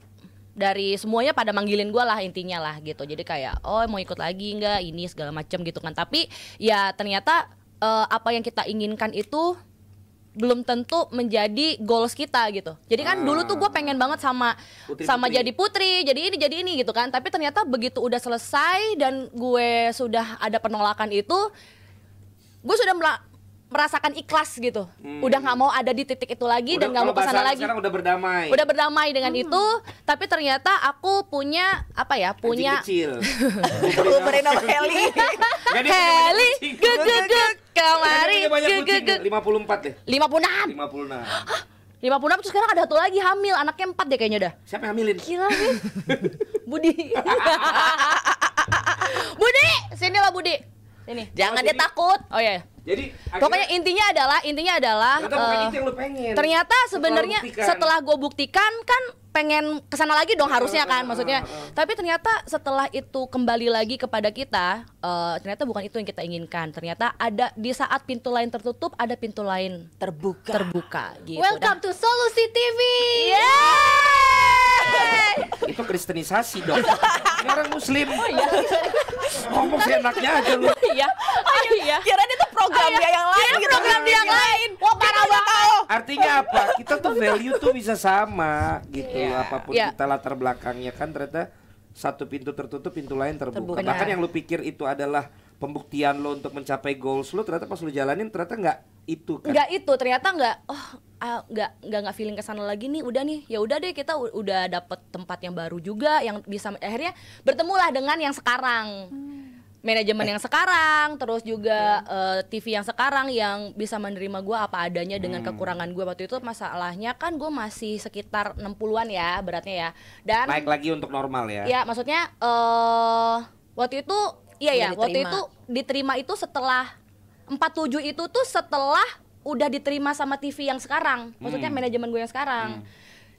semuanya pada manggilin gue lah intinya lah gitu. Jadi kayak oh mau ikut lagi nggak ini segala macam gitu kan. Tapi ya ternyata apa yang kita inginkan itu belum tentu menjadi goals kita gitu. Jadi kan dulu tuh gue pengen banget sama Putri-putri. jadi putri, jadi ini gitu kan. Tapi ternyata begitu udah selesai dan gue sudah ada penolakan itu, gue sudah merasakan ikhlas gitu. Udah nggak mau ada di titik itu lagi dan nggak mau kalau kesana bahasa lagi. Sekarang udah berdamai. Udah berdamai dengan itu, tapi ternyata aku punya apa ya? Anjing Punya kecil. Gua beri nama Heli. Nggak, dia punya banyak Heli kucing. gegegeg Dia kemari punya banyak kucing. gegegeg 54 deh. 56. 56. 56 terus sekarang ada satu lagi hamil, anaknya 4 deh kayaknya dah. Siapa yang hamilin? Gila nih. Budi. Budi, sini lah Budi. Sini. Jangan dia takut. Oh iya. Jadi Pokoknya intinya adalah ternyata bukan itu yang lu pengen. ternyata sebenarnya setelah gue buktikan kan pengen kesana lagi dong harusnya kan maksudnya. Tapi ternyata setelah itu kembali lagi kepada kita, ternyata bukan itu yang kita inginkan. Ternyata ada di saat pintu lain tertutup ada pintu lain terbuka gitu. Welcome to Solusi TV. Itu kristenisasi dong. Ini orang muslim. Ngomong seenaknya aja lu. Iya. Ayo iya. Kirain itu program dia yang lain gitu. Program dia yang lain. Wah parah banget. Artinya apa? Kita tuh value tuh bisa sama gitu. Apapun Iya. kita latar belakangnya kan ternyata satu pintu tertutup, pintu lain terbuka. Terbuka. Bahkan yang lu pikir itu adalah pembuktian lo untuk mencapai goals lo, ternyata pas lu jalanin ternyata nggak itu kan. Nggak itu, ternyata nggak feeling kesana lagi nih. Udah nih, ya udah deh kita udah dapet tempat yang baru juga yang bisa akhirnya bertemulah dengan yang sekarang. Manajemen yang sekarang, terus juga TV yang sekarang yang bisa menerima gue apa adanya dengan kekurangan gue. Waktu itu masalahnya kan gue masih sekitar 60-an ya beratnya ya. Dan Naik lagi untuk normal ya. ya maksudnya waktu itu iya ya, waktu itu diterima itu setelah 47 itu tuh setelah udah diterima sama TV yang sekarang. Maksudnya manajemen gue yang sekarang.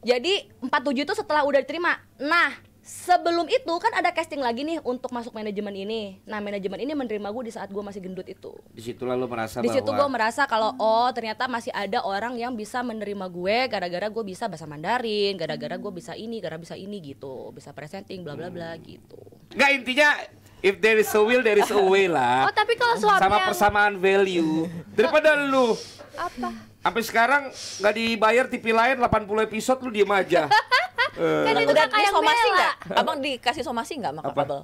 Jadi 47 itu setelah udah diterima. Nah, sebelum itu kan ada casting lagi nih untuk masuk manajemen ini. Nah, manajemen ini menerima gue di saat gue masih gendut itu. Di situ lalu merasa Di situ gue bahwa merasa kalau ternyata masih ada orang yang bisa menerima gue gara-gara gue bisa bahasa Mandarin, gara-gara gue bisa ini, gara bisa ini gitu, bisa presenting bla bla bla gitu. nggak, intinya if there is a will there is a way lah. Oh, tapi kalau suami sama yang- persamaan value daripada lu Apa? sampai sekarang nggak dibayar TV lain 80 episode lu diem aja. Kan itu Udah kakak yang disomasi bela. nggak? Abang dikasih somasi nggak sama Apa? Kabel?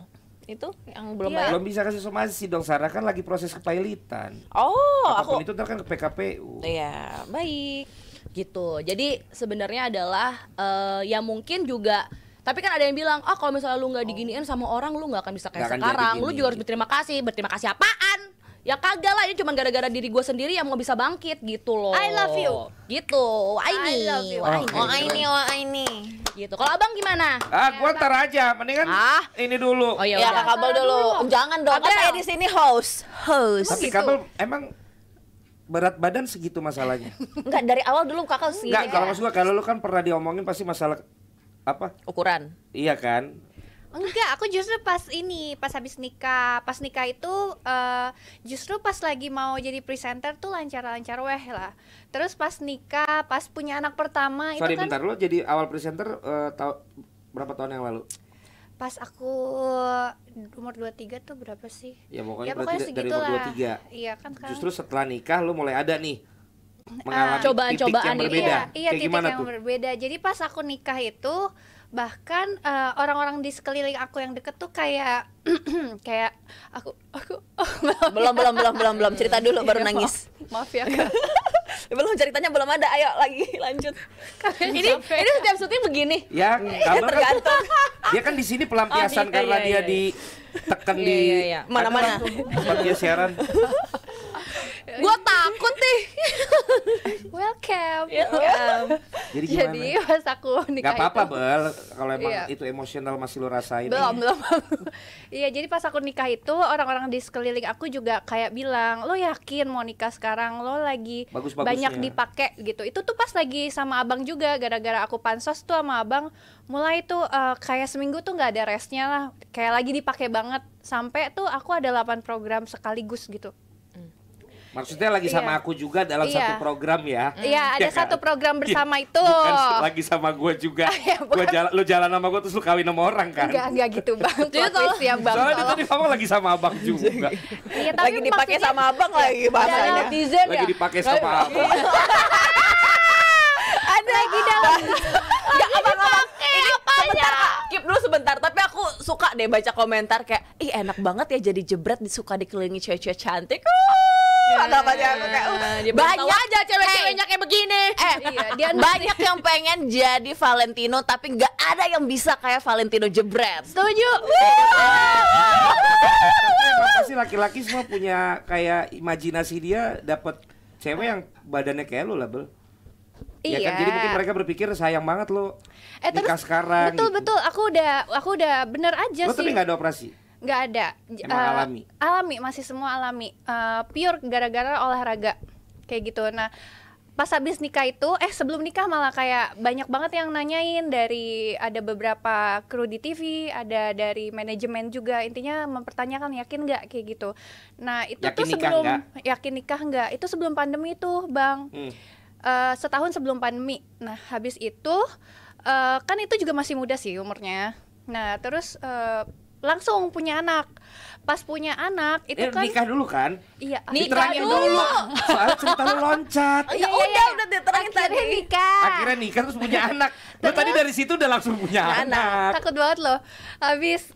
Itu yang belum Iya. bayar. Belum bisa kasih somasi dong, Sarah kan lagi proses kepailitan. Oh, Apapun aku. itu ntar kan ke PKPU. Iya, baik. Gitu. Jadi sebenarnya adalah ya mungkin juga, tapi kan ada yang bilang, kalau misalnya lu nggak diginiin sama orang, lu nggak akan bisa kayak Nggak akan sekarang. jadi Lu gini, juga harus gitu. berterima kasih. Berterima kasih apaan? Ya kagak lah, ini cuma gara-gara diri gue sendiri yang mau bisa bangkit gitu loh. I love you. Gitu. Wah ini. I love you. Wah Oke. ini. Gitu. Kalau abang gimana? Gua ntar aja, mendingan ini dulu. Oh ya Ya, udah. Kak Kabel dulu. Jangan dong, kan Kabel. saya di sini host. Tapi kabel emang berat badan segitu masalahnya. Enggak, dari awal dulu Kakak sih. Enggak, kalau maksud gua kalau lu kan pernah diomongin pasti masalah apa? Ukuran. Iya kan? Enggak, aku justru pas habis nikah. Pas nikah itu justru pas lagi mau jadi presenter tuh lancar-lancar weh lah. Terus pas nikah, pas punya anak pertama Sorry itu kan bentar, lu jadi awal presenter berapa tahun yang lalu? pas aku umur 23 tuh berapa sih? Ya pokoknya Ya berarti pokoknya dari segitulah. umur 23. Iya kan sekarang. Justru setelah nikah lu mulai ada nih mengalami Cobaan-cobaan titik yang ini. berbeda. Iya, Kayak titik gimana yang tuh? berbeda. Jadi pas aku nikah itu bahkan orang-orang di sekeliling aku yang deket tuh kayak kayak aku Belum cerita dulu baru nangis. maaf ya Kak. Belum ceritanya belum ada. Ayo lagi lanjut. Ini setiap syuting begini. Ya, kabel kan Tergantung. dia kan di sini pelampiasan Oh, gitu, karena iya, dia iya. ditekan Iya, di iya, iya. Mana-mana. tempat dia siaran. Gue takut nih. Welcome. Jadi gimana? Jadi pas aku nikah Gak apa-apa itu Bel, kalau emang Iya. itu emosional masih lu rasain. belum. Iya, jadi pas aku nikah itu orang-orang di sekeliling aku juga kayak bilang, "Lo yakin mau nikah sekarang? Lo lagi Bagus-bagusnya. banyak dipakai gitu." Itu tuh pas lagi sama abang juga, gara-gara aku pansos tuh sama abang, mulai tuh kayak seminggu tuh nggak ada restnya lah, kayak lagi dipakai banget, sampai tuh aku ada 8 program sekaligus gitu. Maksudnya lagi sama Iya. aku juga dalam Iya. satu program ya. Iya, ada Ya kan? satu program bersama itu. Bukan lagi sama gue juga. Ya, bukan. Lu jalan sama gue terus lu kawin sama orang kan. Enggak gitu bang. Jadi Plot twist ya bang. Soalnya dia tolong. tadi ngomong lagi sama abang juga. Iya, tapi Lagi dipakai maksudnya- sama abang lagi bahasanya. Netizen Lagi ya. dipakai sama abang. Ada lagi dalam. Enggak abang-abang. Ini sebentar Kak. Keep dulu sebentar. Tapi aku suka deh baca komentar kayak, ih enak banget ya jadi jebret, suka dikelilingi cewek-cewek cantik. Ada apa aja aku kayak Banyak aja cewek-ceweknya kayak begini. Iya, dia banyak yang pengen jadi Valentino tapi nggak ada yang bisa kayak Valentino jebret. setuju. Tapi emang pasti laki-laki semua punya kayak imajinasi dia dapat cewek yang badannya kayak lu lah Bel. Ya kan, Iya. jadi mungkin mereka berpikir sayang banget lo nikah terus sekarang. betul gitu. betul aku udah bener aja Lo sih. tapi nggak ada operasi. Nggak ada. Emang alami? Alami, masih semua alami. Pure gara-gara olahraga kayak gitu. Nah, pas habis nikah itu, sebelum nikah malah kayak banyak banget yang nanyain, dari ada beberapa kru di TV, ada dari manajemen juga, intinya mempertanyakan yakin nggak kayak gitu. Nah itu Yakin tuh nikah sebelum nggak? yakin nikah nggak, itu sebelum pandemi tuh Bang. Setahun sebelum pandemi. Nah habis itu kan itu juga masih muda sih umurnya. Nah terus langsung punya anak. Pas punya anak itu kan Nikah dulu kan? iya Diterangin dulu. Soalnya cerita lu loncat. Ya udah diterangin tadi. akhirnya nikah. Akhirnya nikah terus punya anak. Lo tadi dari situ udah langsung punya anak. Takut banget loh. Abis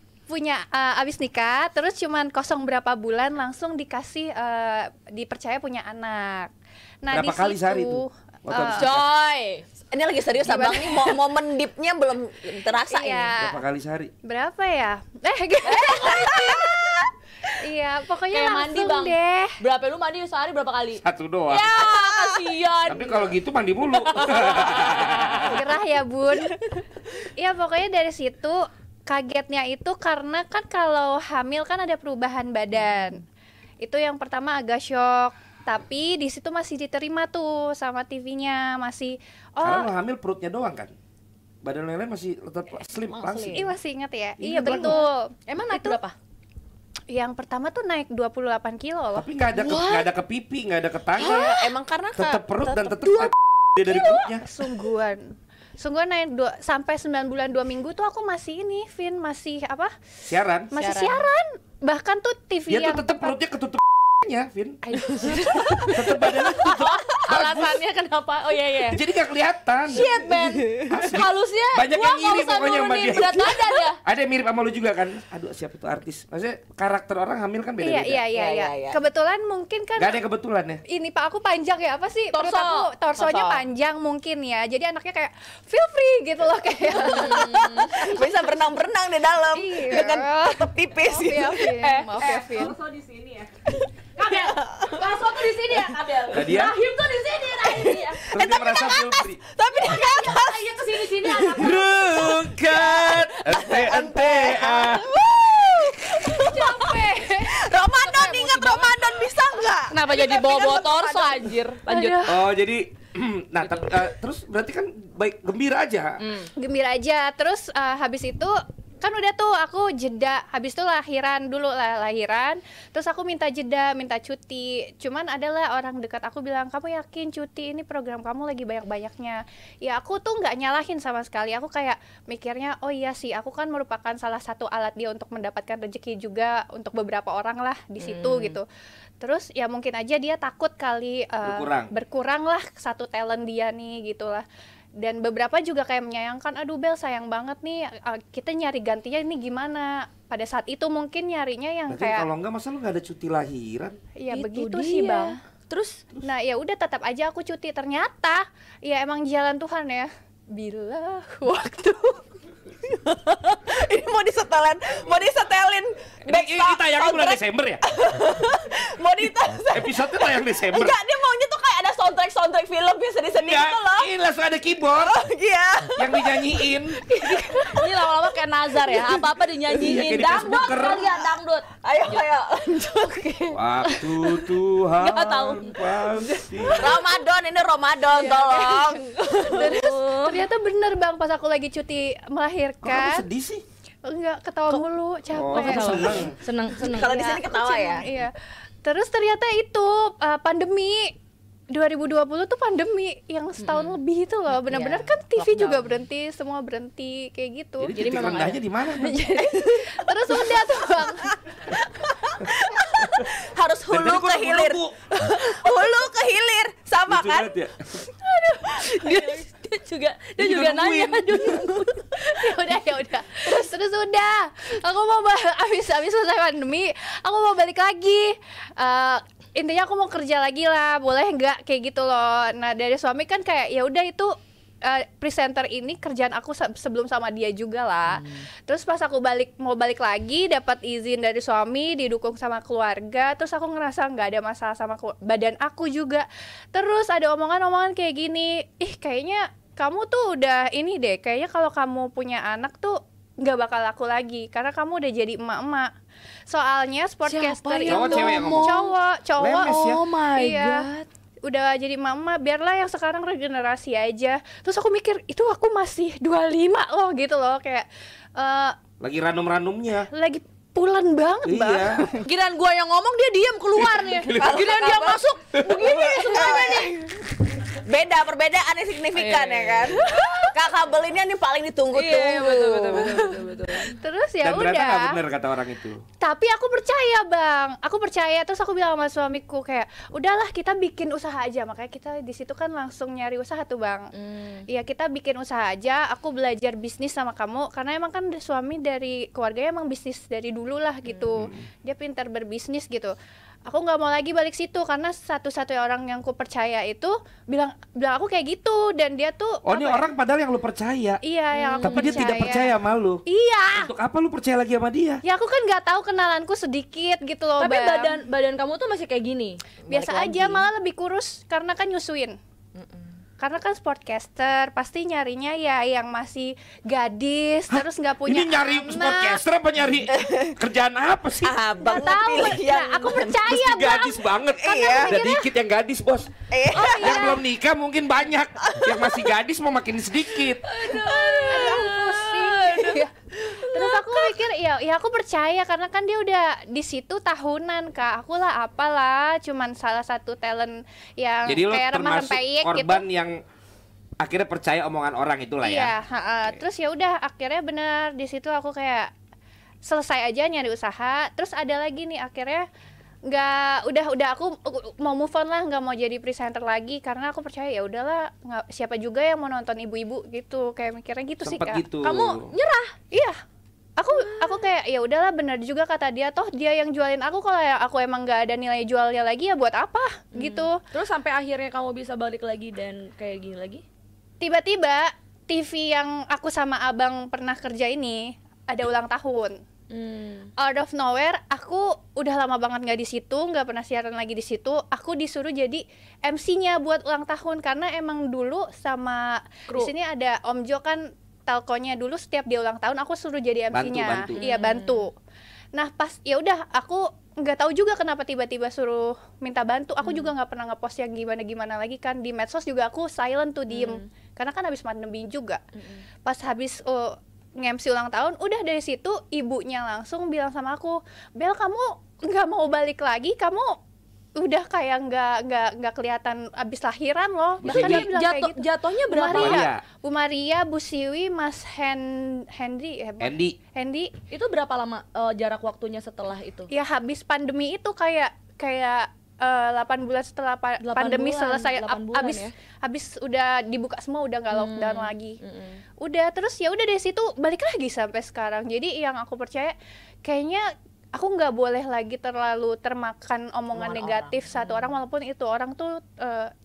nikah terus cuman kosong berapa bulan langsung dikasih dipercaya punya anak. Nah Berapa di kali situ sehari tuh? Waktu habis nikah? Coy, ini lagi serius abang nih, momen deepnya belum terasa ini. Iya. Berapa kali sehari? Berapa ya? Iya, pokoknya Kayak langsung mandi, Bang. deh. Berapa lu mandi sehari berapa kali? Satu doang. Ya, kasihan. Tapi kalau gitu mandi mulu. Gerah ya bun. Ya pokoknya dari situ kagetnya itu karena kan kalau hamil kan ada perubahan badan. Itu yang pertama agak shock. Tapi di situ masih diterima tuh sama TV-nya, masih Karena lo hamil perutnya doang kan? Badan lo yang lain masih tetap slim Oh, langsing. Ih masih ingat ya? Iya, Iya betul. Emang naik Itu berapa? Yang pertama tuh naik 28 kilo loh. Tapi nggak ada ke pipi, nggak ada ke tangan. Iya, emang karena Tetap perut dan tetap dia dari perutnya. Sungguhan naik sampai 9 bulan 2 minggu tuh aku masih ini, Vin, masih apa? Siaran. Masih siaran. Bahkan tuh TV Dia yang tuh tetap perutnya ketutup nya, Vin. Tetap badannya ketutup. Alasannya kenapa? Oh iya. Jadi nggak kelihatan. Shit, Ben. Halusnya Banyak gua yang nggak iri usah pokoknya sama nurunin dia. berat badan ya. Ada yang mirip sama lu juga kan? Aduh, siapa tuh artis? Maksudnya karakter orang hamil kan beda-beda. Iya. Kebetulan mungkin kan Gak ada yang kebetulan ya? ini Pak aku panjang ya, apa sih? Torso. Perut aku torsonya Torso. panjang mungkin ya. Jadi anaknya kayak feel free gitu loh kayak. bisa berenang-berenang di dalam Iya. dengan tetap tipis Maaf gitu. ya, Vin. Maaf ya, Vin. Kabel. Bakso tuh di sini ya, Kabel. Nah, dia? Rahim tuh di sini, Rahim ya. Terus dia merasa feel free. Tapi dia ke atas. Iya ke sini anak. Rungkat ente-ente-a. Capek. Ramadan, ingat Ramadan bisa nggak? Kenapa jadi bawa torso anjir? Lanjut. Oh, jadi nah, terus berarti kan baik gembira aja. Gembira aja. Terus habis itu kan udah tuh aku jeda, habis itu lahiran terus aku minta jeda, minta cuti. Cuman adalah orang dekat aku bilang, kamu yakin cuti, ini program kamu lagi banyak-banyaknya. Ya aku tuh nggak nyalahin sama sekali, aku kayak mikirnya oh iya sih, aku kan merupakan salah satu alat dia untuk mendapatkan rezeki juga untuk beberapa orang lah di situ gitu. Terus ya mungkin aja dia takut kali berkurang lah satu talent dia nih gitulah. Dan beberapa juga kayak menyayangkan, aduh Bel sayang banget nih, kita nyari gantinya ini gimana. Pada saat itu mungkin nyarinya yang Berarti kayak kalau enggak masa lu nggak ada cuti lahiran? ya Itu begitu dia. sih Bang. Terus Nah ya udah tetap aja aku cuti, ternyata ya emang jalan Tuhan ya. Bila waktu Ini mau disetelin Ini tayangnya bulan Desember ya? mau disetelin. Episode tayang Desember. Enggak, dia maunya tuh kayak ada soundtrack film yang sedih-sedih Enggak, gitu loh. ini langsung ada keyboard Iya. yang dinyanyiin. ini lama-lama kayak Nazar ya, apa-apa Iya, dinyanyiin. kayak di Dangdut Facebooker. kalian, dangdut. Ayo lanjut. Waktu Tuhan Nggak tahu. pasti. Ramadan, ini Ramadan tolong. ternyata bener Bang, pas aku lagi cuti Kok kamu melahirkan sedih sih? enggak, ketawa mulu, capek. Oh, kamu seneng. Seneng. Kalau di sini ketawa ya. Iya. Terus ternyata itu pandemi 2020 tuh pandemi yang setahun lebih itu loh. Benar-benar Iya, kan TV lockdown. juga berhenti, semua berhenti kayak gitu. Jadi Jadi titik memang rendahnya di mana? Terus udah tuh Bang. Harus hulu ke hilir. Hulu ke hilir sama kan? Ya? dia juga juga nanya. nungguin. ya udah. Terus udah. Aku mau habis selesai pandemi, aku mau balik lagi. Intinya aku mau kerja lagi lah, boleh nggak kayak gitu loh. Nah dari suami kan kayak ya udah itu presenter ini kerjaan aku sebelum sama dia juga lah. Terus pas aku mau balik lagi, dapat izin dari suami, didukung sama keluarga, terus aku ngerasa nggak ada masalah sama badan aku juga. Terus ada omongan-omongan kayak gini, kayaknya kamu tuh udah ini deh, kayaknya kalau kamu punya anak tuh nggak bakal laku lagi karena kamu udah jadi emak-emak. Soalnya sportcaster itu cowok. Lemes ya? Oh my iya. god. Udah jadi mama, biarlah yang sekarang regenerasi aja. Terus aku mikir, itu aku masih 25 loh gitu loh. Kayak Lagi ranum-ranumnya. lagi pulen banget Bang. Iya. Giliran gua yang ngomong dia diam keluar nih. Giliran dia masuk begini semuanya nih. Beda, perbedaan yang signifikan ya kan. Kakak Bel ini yang paling ditunggu-tunggu. Betul. Terus ya Dan ternyata udah. nggak benar kata orang itu. Tapi aku percaya Bang, aku percaya. Terus aku bilang sama suamiku kayak, udahlah kita bikin usaha aja. Makanya kita di situ kan langsung nyari usaha tuh Bang. Iya kita bikin usaha aja. Aku belajar bisnis sama kamu karena emang kan suami dari keluarganya emang bisnis dari dulu lah gitu. Dia pintar berbisnis gitu. Aku nggak mau lagi balik situ karena satu-satunya orang yang ku percaya itu bilang aku kayak gitu, dan dia tuh Oh, ini orang padahal yang lu percaya. Iya, yang aku Tapi dia tidak percaya sama lu. Iya. Untuk apa lu percaya lagi sama dia? Ya aku kan nggak tahu, kenalanku sedikit gitu loh. Tapi Bang. badan kamu tuh masih kayak gini. Biasa Balik aja, lagi. malah lebih kurus karena kan nyusuin. Karena kan sportcaster pasti nyarinya ya yang masih gadis, terus nggak punya Ini nyari anak. sportcaster apa nyari kerjaan apa sih? Abang Nggak tahu. pilih yang Nah, aku percaya Mesti Bang. gadis banget. Iya. Ada dikit yang gadis, Bos. Iya. Yang belum nikah mungkin banyak. Yang masih gadis mau makin sedikit. Aku pusing. Terus aku mikir ya aku percaya karena kan dia udah di situ tahunan Kak. Aku lah apalah, cuman salah satu talent yang Jadi lo kayak remah termasuk rempeyek korban gitu. yang akhirnya percaya omongan orang itulah Iya, ya. terus ya udah akhirnya bener di situ aku kayak selesai aja nyari usaha. Terus ada lagi nih akhirnya udah aku mau move on lah, nggak mau jadi presenter lagi karena aku percaya ya udahlah, siapa juga yang mau nonton ibu-ibu gitu, kayak mikirnya gitu sih Sempet Kak. gitu. Kamu nyerah. Iya, aku kayak ya udahlah, benar juga kata dia, toh dia yang jualin aku, kalau aku emang nggak ada nilai jualnya lagi ya buat apa gitu. Terus sampai akhirnya kamu bisa balik lagi dan kayak gini lagi? Tiba-tiba TV yang aku sama abang pernah kerja ini ada ulang tahun. Out of nowhere, aku udah lama banget nggak di situ, nggak pernah siaran lagi di situ. Aku disuruh jadi MC-nya buat ulang tahun karena emang dulu sama di sini ada Om Jo kan, telkonya dulu setiap dia ulang tahun aku suruh jadi MC-nya. Bantu. Iya, bantu. Nah pas ya udah aku nggak tahu juga kenapa tiba-tiba suruh minta bantu. Aku juga nggak pernah ngepost yang gimana lagi kan di medsos, juga aku silent tuh, diem karena kan habis pandemi juga. Pas habis nge-MC ulang tahun, udah dari situ ibunya langsung bilang sama aku, Bel kamu nggak mau balik lagi, kamu udah kayak nggak kelihatan abis lahiran loh. Bahkan dia bilang kayak gitu. Jatuhnya Bu berapa? Maria, Bu Maria, Bu Siwi, Mas Hendy, Andy. Itu berapa lama jarak waktunya setelah itu? ya habis pandemi itu kayak 8 bulan setelah 8 pandemi bulan, selesai, 8 bulan habis ya? habis udah dibuka semua, udah nggak lockdown lagi. Udah, terus ya udah dari situ balik lagi sampai sekarang. Jadi yang aku percaya kayaknya aku nggak boleh lagi terlalu termakan omongan negatif satu orang, walaupun itu orang tuh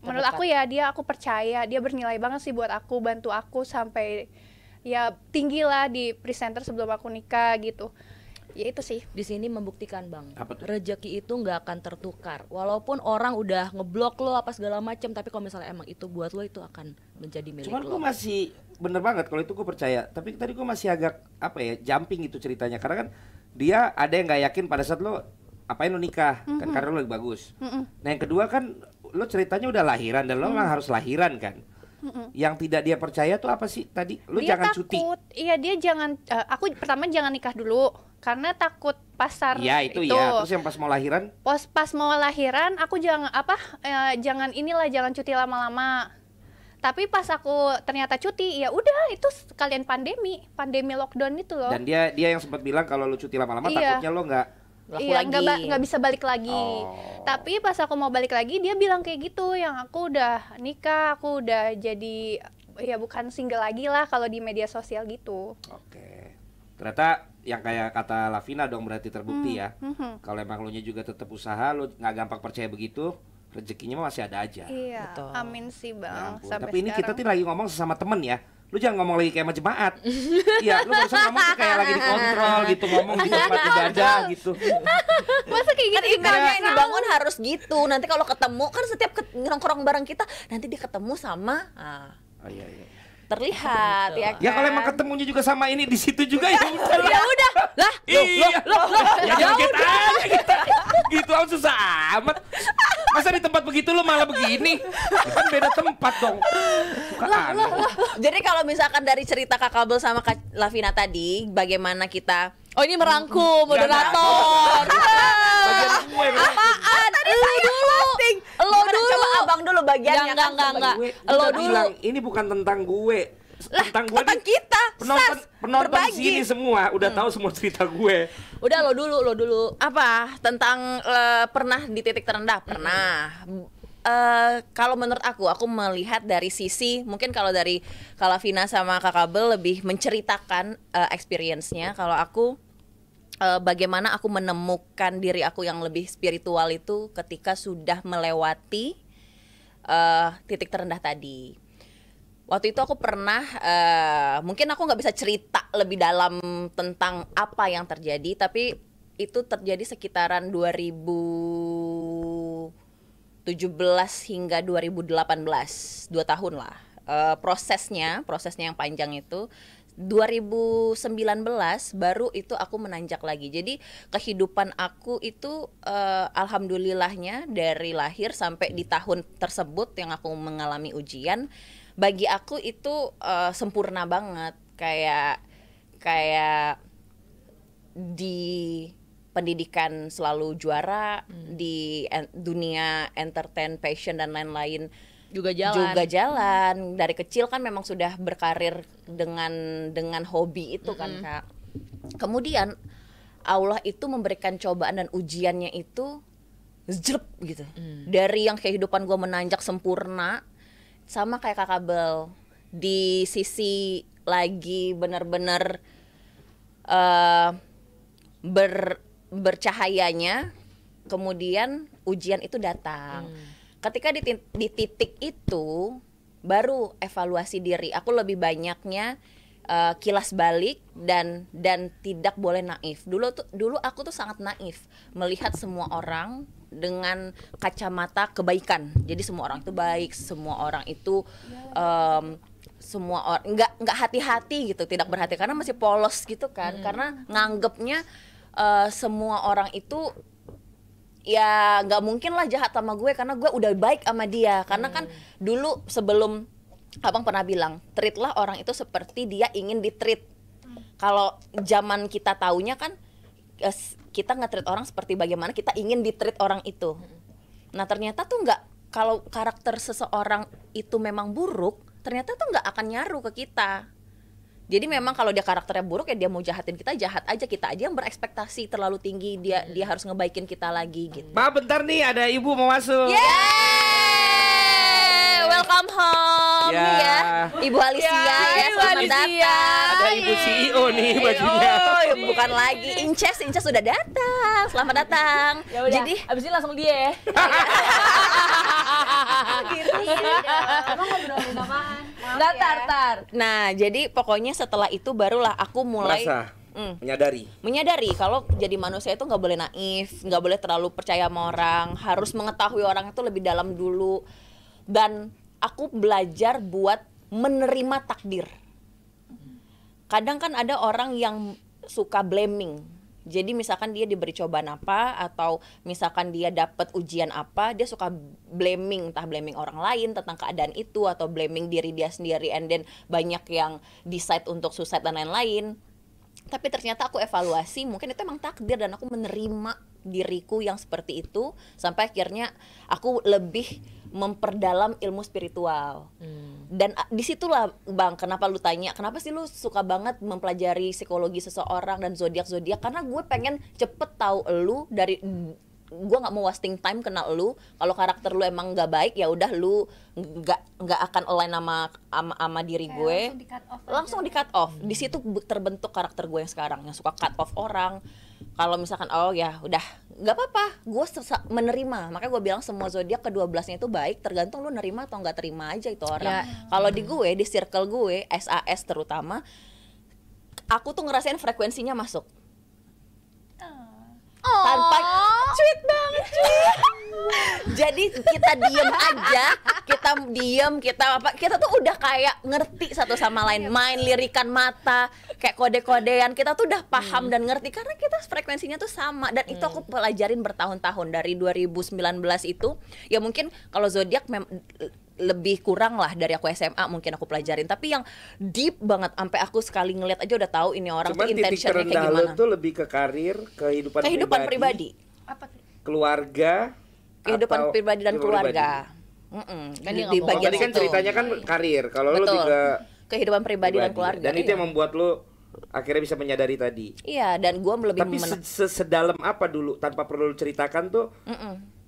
menurut aku ya aku percaya dia bernilai banget sih buat aku, bantu aku sampai ya tinggi lah di presenter sebelum aku nikah gitu. Ya itu sih. Di sini membuktikan Bang, Apa tuh? rezeki itu nggak akan tertukar. Walaupun orang udah ngeblok lo apa segala macam, tapi kalau misalnya emang itu buat lo, itu akan menjadi milik Cuman lo. gue masih bener banget kalau itu gue percaya. Tapi tadi gue masih agak apa ya, jumping gitu ceritanya. Karena kan dia ada yang nggak yakin pada saat lo apain lo nikah, kan karena lo lagi bagus. Nah yang kedua kan lo ceritanya udah lahiran dan lo memang harus lahiran kan. Yang tidak dia percaya tuh apa sih tadi? Lo Dia jangan takut. cuti. Iya, dia jangan aku pertama jangan nikah dulu karena takut pasar Iya itu ya. Terus yang pas mau lahiran, Pas mau lahiran aku jangan jangan jangan cuti lama-lama. Tapi pas aku ternyata cuti, ya udah itu sekalian pandemi lockdown itu loh. dan dia yang sempat bilang kalau lo cuti lama-lama Iya. takutnya lo nggak. Laku Iya, lagi. nggak bisa balik lagi. Oh. Tapi pas aku mau balik lagi dia bilang kayak gitu, yang aku udah nikah, aku udah jadi ya bukan single lagi lah kalau di media sosial gitu. Oke. Ternyata yang kayak kata Lavina dong berarti terbukti ya. Mhm. Kalau emang lo nya juga tetap usaha, lo nggak gampang percaya begitu, rezekinya mah masih ada aja. Iya, Betul. amin sih Ya Bang. ampun. Sampai Tapi ini kita sekarang. tuh lagi ngomong sesama temen ya. Lu jangan ngomong lagi kayak sama jemaat. Iya, lu barusan ngomong tuh kayak lagi dikontrol gitu, ngomong di tempat ibadah gitu. Masa kayak Kan gitu imannya yang dibangun harus gitu. Nanti kalau ketemu kan setiap nongkrong bareng kita, nanti dia ketemu sama Oh iya iya. terlihat ya kan. Ya kalau emang ketemunya juga sama ini di situ juga ya udah. Ya udah lah. Iya. Ya joget aja kita. Gitu aja susah amat. Masa di tempat begitu lu malah begini? Kan beda tempat dong. Suka aneh. Jadi kalau misalkan dari cerita Kak Kabel sama Kak Lavina tadi, bagaimana kita Oh ini merangkum moderator. Bagian gue apaan? Tadi saya posting. Lo dulu. Coba abang dulu bagiannya. Enggak. gue Lo udah dulu. bilang ini bukan tentang gue. Tentang gue Tentang nih, kita. penonton Sas, penonton berbagi. sini semua udah tahu semua cerita gue. Udah lo dulu. Apa? Tentang pernah di titik terendah? Pernah. Kalau menurut aku melihat dari sisi mungkin kalau dari Kak Lavina sama Kak Kabel lebih menceritakan experience-nya. Kalau aku bagaimana aku menemukan diri aku yang lebih spiritual itu ketika sudah melewati titik terendah tadi. Waktu itu aku pernah, mungkin aku nggak bisa cerita lebih dalam tentang apa yang terjadi, tapi itu terjadi sekitaran 2017 hingga 2018, 2 tahun lah. Prosesnya yang panjang itu. 2019 baru itu aku menanjak lagi. Jadi kehidupan aku itu alhamdulillahnya dari lahir sampai di tahun tersebut yang aku mengalami ujian, bagi aku itu sempurna banget. Kayak di pendidikan selalu juara, di dunia entertain, passion dan lain-lain Juga jalan. Dari kecil kan memang sudah berkarir dengan hobi itu kan Kak. Kemudian Allah itu memberikan cobaan dan ujiannya itu jelek gitu. Dari yang kehidupan gue menanjak sempurna, sama kayak Kak Kabel, di sisi lagi benar-benar bercahayanya, kemudian ujian itu datang. Ketika di titik itu baru evaluasi diri. Aku lebih banyaknya kilas balik dan tidak boleh naif. Dulu aku tuh sangat naif melihat semua orang dengan kacamata kebaikan. Jadi semua orang itu baik, semua orang itu semua orang nggak hati-hati gitu, tidak berhati karena masih polos gitu kan. Karena nganggepnya semua orang itu ya nggak mungkin lah jahat sama gue karena gue udah baik sama dia. Karena kan dulu sebelum abang pernah bilang, treatlah orang itu seperti dia ingin ditreat. Kalau zaman kita taunya kan kita nge-treat orang seperti bagaimana kita ingin ditreat orang itu. Nah ternyata tuh nggak, kalau karakter seseorang itu memang buruk, ternyata tuh nggak akan nyaru ke kita. Jadi memang kalau dia karakternya buruk ya dia mau jahatin kita, jahat aja, kita aja yang berekspektasi terlalu tinggi, dia harus ngebaikin kita lagi gitu. Maaf bentar nih, ada ibu mau masuk. Yeay, welcome home Ya. nih ya, Ibu Alicia ya, Ibu selamat Alicia. datang. Ada ibu CEO nih bajunya. Oh, bukan lagi Inces sudah datang, selamat datang. Ya udah. Jadi abis ini langsung dia. Emang ngobrol apaan? Tar. nah jadi pokoknya setelah itu barulah aku mulai Merasa menyadari kalau jadi manusia itu nggak boleh naif, nggak boleh terlalu percaya sama orang, harus mengetahui orang itu lebih dalam dulu. Dan aku belajar buat menerima takdir. Kadang kan ada orang yang suka blaming. Jadi misalkan dia diberi cobaan apa, atau misalkan dia dapat ujian apa, dia suka blaming, entah blaming orang lain tentang keadaan itu, atau blaming diri dia sendiri, and then banyak yang decide untuk suicide dan lain-lain. Tapi ternyata aku evaluasi, mungkin itu emang takdir dan aku menerima diriku yang seperti itu, sampai akhirnya aku lebih memperdalam ilmu spiritual. Dan disitulah Bang, kenapa lu tanya, kenapa sih lu suka banget mempelajari psikologi seseorang dan zodiak, karena gue pengen cepet tahu lu. Dari gue nggak mau wasting time kenal lu. Kalau karakter lu emang nggak baik, ya udah lu nggak akan align sama diri gue, langsung di cut off. Di situ terbentuk karakter gue yang sekarang, yang suka cut off orang, Kalau misalkan oh ya udah nggak apa-apa, gue menerima. Makanya gue bilang semua zodiak ke-12-nya itu baik, tergantung lu nerima atau nggak terima aja itu orang. Kalau di gue, di circle gue, SAS terutama, aku tuh ngerasain frekuensinya masuk. Tanpa sweet banget cuy. Jadi kita diem aja, kita tuh udah kayak ngerti satu sama lain, main lirikan mata, kayak kode-kodean, kita tuh udah paham dan ngerti karena kita frekuensinya tuh sama. Dan itu aku pelajarin bertahun-tahun dari 2019 itu. Ya mungkin kalau zodiak lebih kurang lah dari aku SMA mungkin aku pelajarin, tapi yang deep banget sampai aku sekali ngeliat aja udah tahu ini orang tuh intentionnya kayak gimana. Cuman titik terendah lo tuh lebih ke karir, kehidupan pribadi. Apa tuh? Keluarga, kehidupan pribadi dan keluarga. Kan dia Di ngomong. bagian tadi kan situ. ceritanya kan karir, kalau lo Betul. lebih ke Kehidupan pribadi dan keluarga. Dan itu iya. yang membuat lo akhirnya bisa menyadari tadi. Iya, dan gue lebih Tapi sedalam apa dulu tanpa perlu lo ceritakan tuh?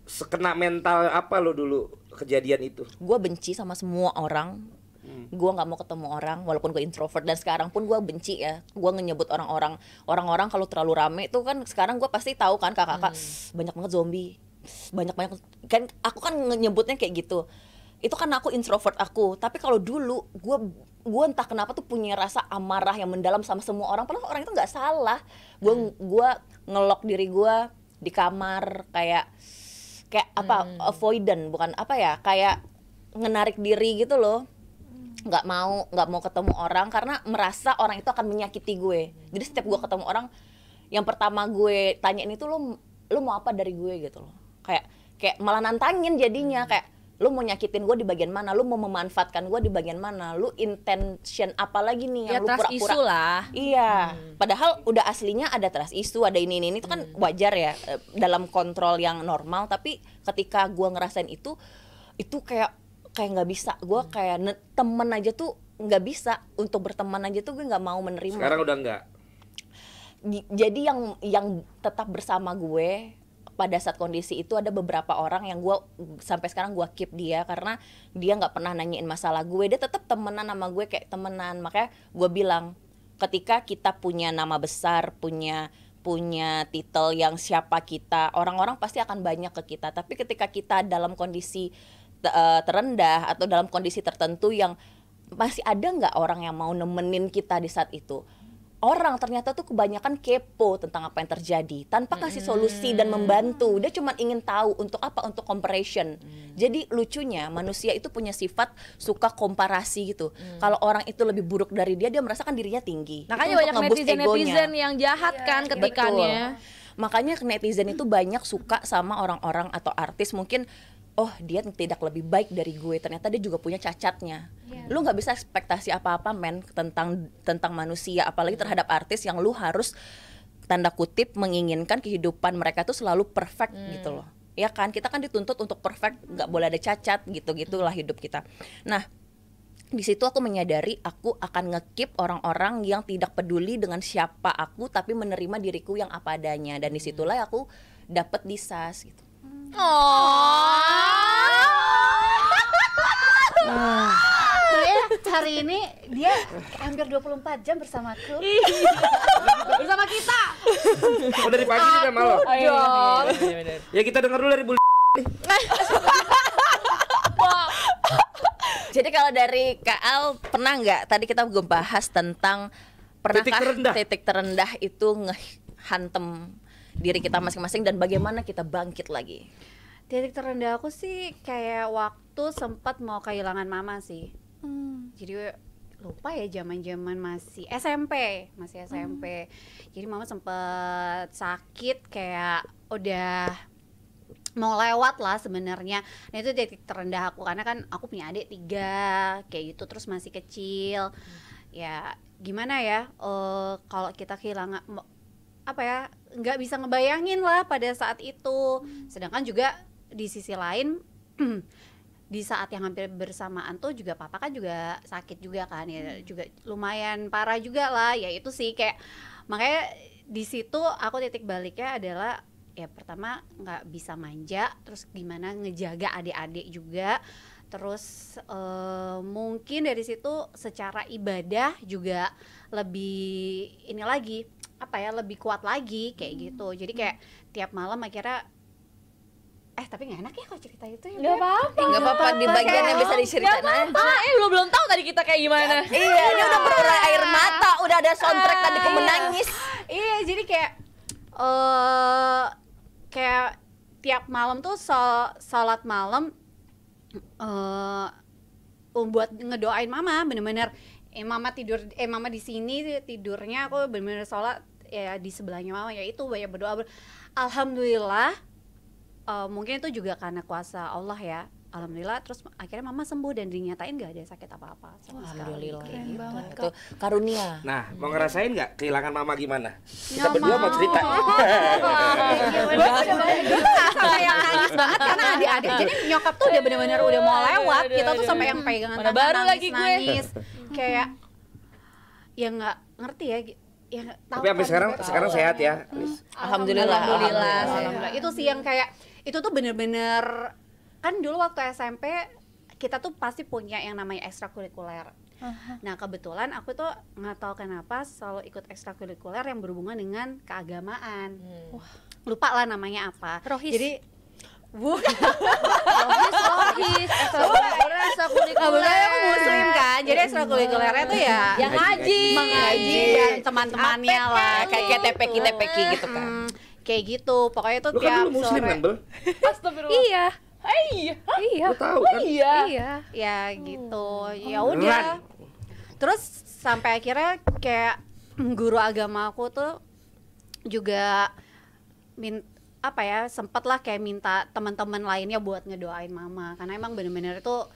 Sekena mental apa lo dulu kejadian itu? gue benci sama semua orang. Gue nggak mau ketemu orang walaupun gue introvert, dan sekarang pun gue benci ya. Gue nyebut orang-orang kalau terlalu rame tuh kan sekarang gue pasti tahu kan kakak-kakak banyak banget zombie, banyak kan aku kan nyebutnya kayak gitu. Itu kan aku introvert aku. Tapi kalau dulu gue entah kenapa tuh punya rasa amarah yang mendalam sama semua orang, padahal orang itu nggak salah. Gue ngelok diri gue di kamar kayak apa, avoidant, bukan apa ya, kayak ngenarik diri gitu loh. nggak mau ketemu orang karena merasa orang itu akan menyakiti gue. Jadi setiap gue ketemu orang, yang pertama gue tanyain itu lu mau apa dari gue gitu loh. Kayak malah nantangin jadinya, kayak lu mau nyakitin gue di bagian mana, lu mau memanfaatkan gue di bagian mana, lu intention apa lagi nih yang Ya lu trust pura-pura. issue lah. Iya, padahal udah aslinya ada trust issue, ada ini itu kan wajar ya dalam kontrol yang normal. Tapi ketika gue ngerasain itu kayak nggak bisa. Gue kayak temen aja tuh nggak bisa, untuk berteman aja tuh gue nggak mau menerima. Sekarang udah enggak. Jadi yang tetap bersama gue pada saat kondisi itu ada beberapa orang yang gue sampai sekarang gue keep dia, karena dia nggak pernah nanyain masalah gue, dia tetap temenan sama gue kayak temenan. Makanya gue bilang, ketika kita punya nama besar, punya titel yang siapa kita, orang-orang pasti akan banyak ke kita. Tapi ketika kita dalam kondisi terendah atau dalam kondisi tertentu yang masih ada nggak orang yang mau nemenin kita di saat itu? Orang ternyata tuh kebanyakan kepo tentang apa yang terjadi tanpa kasih solusi dan membantu. Dia cuma ingin tahu untuk apa, untuk comparison. Jadi lucunya manusia itu punya sifat suka komparasi gitu. Kalau orang itu lebih buruk dari dia merasakan dirinya tinggi. Makanya Itu banyak untuk nge-boost netizen yang jahat kan ketikannya. Betul. Makanya netizen itu banyak suka sama orang-orang atau artis mungkin, oh dia tidak lebih baik dari gue, ternyata dia juga punya cacatnya. Lu nggak bisa ekspektasi apa-apa men tentang manusia, apalagi terhadap artis yang lu harus tanda kutip menginginkan kehidupan mereka tuh selalu perfect gitu loh. Ya kan, kita kan dituntut untuk perfect, nggak boleh ada cacat, gitu-gitulah hidup kita. Nah, di situ aku menyadari aku akan nge-keep orang-orang yang tidak peduli dengan siapa aku, tapi menerima diriku yang apa adanya. Dan disitulah aku dapet disas gitu. Dia hari ini dia hampir 24 jam bersamaku. Bersama kita. Oh, dari pagi juga malu. Dong. Ya kita dengar dulu dari Bu. Jadi kalau dari KL pernah nggak? Tadi kita bahas tentang pernahkah titik terendah itu ngehantem diri kita masing-masing dan bagaimana kita bangkit lagi? Titik terendah aku sih kayak waktu sempat mau kehilangan mama sih. Jadi lupa ya, zaman-zaman masih SMP. Jadi mama sempet sakit, kayak udah mau lewat lah sebenarnya. Nah itu titik terendah aku, karena kan aku punya adik 3 kayak gitu, terus masih kecil. Ya gimana ya, kalau kita kehilangan apa ya, nggak bisa ngebayangin lah pada saat itu. Sedangkan juga di sisi lain di saat yang hampir bersamaan tuh juga papa kan juga sakit juga kan ya, juga lumayan parah juga lah. Ya itu sih kayak, makanya di situ aku titik baliknya adalah ya pertama nggak bisa manja, terus gimana ngejaga adik-adik juga, terus mungkin dari situ secara ibadah juga lebih ini lagi, apa ya, lebih kuat lagi kayak gitu. Jadi kayak tiap malam akhirnya tapi nggak enak ya kalau cerita itu ya. Nggak apa-apa. Nggak apa-apa, di bagian yang bisa diceritain aja. Belum tahu tadi kita kayak gimana. Iya, ini udah berurai air mata, udah ada soundtrack tadi ke menangis. Iya, jadi kayak tiap malam tuh sholat malam buat ngedoain mama, bener-bener mama di sini tidurnya, aku bener-bener sholat ya di sebelahnya mama, ya itu banyak berdoa. Alhamdulillah, mungkin itu juga karena kuasa Allah ya. Alhamdulillah, terus akhirnya mama sembuh dan dinyatain gak ada sakit apa-apa sama sekali. Alhamdulillah. Keren banget, Kak. Itu karunia. Nah, mau ngerasain nggak kehilangan mama gimana? Kita berdua mau cerita. Gue sampai yang nangis banget karena adik-adik. Jadi nyokap tuh udah bener-bener udah mau lewat. Kita tuh sampai yang pegangan Mana baru lagi gue. nangis. Kayak ya nggak ngerti ya. Ya, tahu Tapi sampai kan sekarang sehat ya. Alhamdulillah. Alhamdulillah. Itu sih yang kayak itu tuh bener-bener, kan dulu waktu SMP kita tuh pasti punya yang namanya ekstrakurikuler. Nah kebetulan aku tuh nggak tahu kenapa selalu ikut ekstrakurikuler yang berhubungan dengan keagamaan. Lupa lah namanya apa. Rohis. Jadi Rohis, kebetulan aku muslim kan, jadi ekstrakurikulernya tuh ya yang ngaji, mengaji dan teman-temannya lah, Kayak TPK gitu kan. kayak gitu. Pokoknya tuh Lu kan tiap dulu muslim sore kan, Bel? Astagfirullah. Iya. Iya. Lu tahu kan? Iya. Iya. ya gitu. Ya udah. Terus sampai akhirnya kayak guru agama aku tuh juga sempet lah kayak minta teman-teman lainnya buat ngedoain mama, karena emang bener-bener itu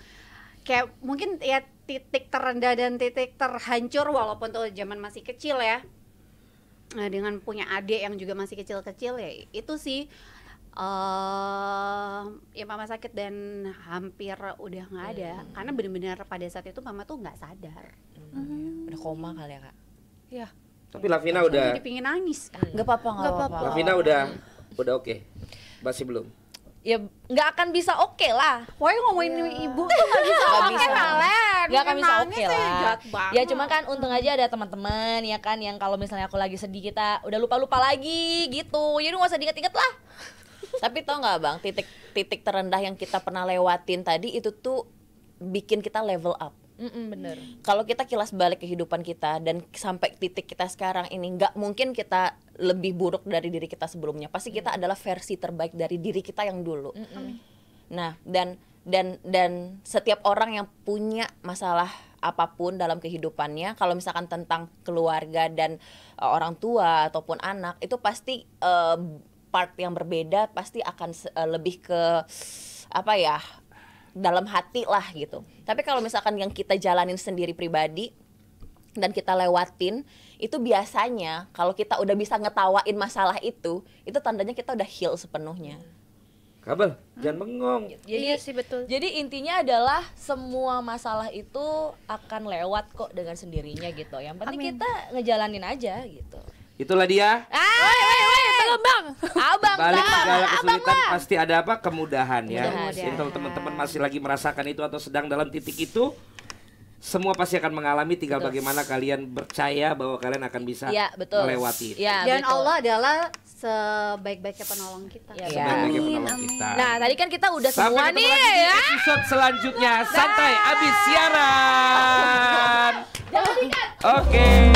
kayak mungkin ya titik terendah dan titik terhancur walaupun tuh zaman masih kecil ya. Nah, dengan punya adik yang juga masih kecil-kecil ya itu sih ya mama sakit dan hampir udah nggak ada, karena bener-bener pada saat itu mama tuh nggak sadar. Udah koma kali ya, Kak. Iya. Tapi Lavina udah, Jadi pingin nangis kan. Nggak apa-apa. Lavina udah oke. Masih belum. Ya nggak akan bisa oke lah. Woi ngomongin ibu tuh nggak bisa Nggak oke bisa. Valen. Nggak akan bisa Nangis oke ya, lah. jahat banget. Ya cuma kan untung aja ada teman-teman ya kan, yang kalau misalnya aku lagi sedih kita udah lupa lagi gitu. Jadi nggak usah diinget-inget lah. Tapi tau nggak Bang, titik terendah yang kita pernah lewatin tadi itu tuh bikin kita level up. Bener. Kalau kita kilas balik kehidupan kita dan sampai titik kita sekarang ini, nggak mungkin kita lebih buruk dari diri kita sebelumnya. Pasti kita adalah versi terbaik dari diri kita yang dulu. Nah, dan setiap orang yang punya masalah apapun dalam kehidupannya, kalau misalkan tentang keluarga dan orang tua ataupun anak, itu pasti part yang berbeda, pasti akan lebih ke apa ya, dalam hati lah gitu. Tapi kalau misalkan yang kita jalanin sendiri pribadi dan kita lewatin, itu biasanya kalau kita udah bisa ngetawain masalah itu tandanya kita udah heal sepenuhnya. Kabel, jangan bengong. Iya sih, betul. Jadi intinya adalah semua masalah itu akan lewat kok dengan sendirinya gitu. Yang penting kita ngejalanin aja gitu. Itulah dia. Belum, Bang. Abang, Balik Bang. segala kesulitan pasti ada apa? Kemudahan ya. Kemudahan. Jadi kalau teman-teman masih lagi merasakan itu atau sedang dalam titik itu, semua pasti akan mengalami, tinggal bagaimana kalian percaya bahwa kalian akan bisa Iya, betul. melewati itu. Iya, Dan betul. Allah adalah sebaik-baiknya penolong kita. Iya, Sebaik-baiknya penolong kita. Nah, tadi kan kita udah Sampai semua ketemu nih lagi di ya. episode selanjutnya. Santai abis siaran. Oke.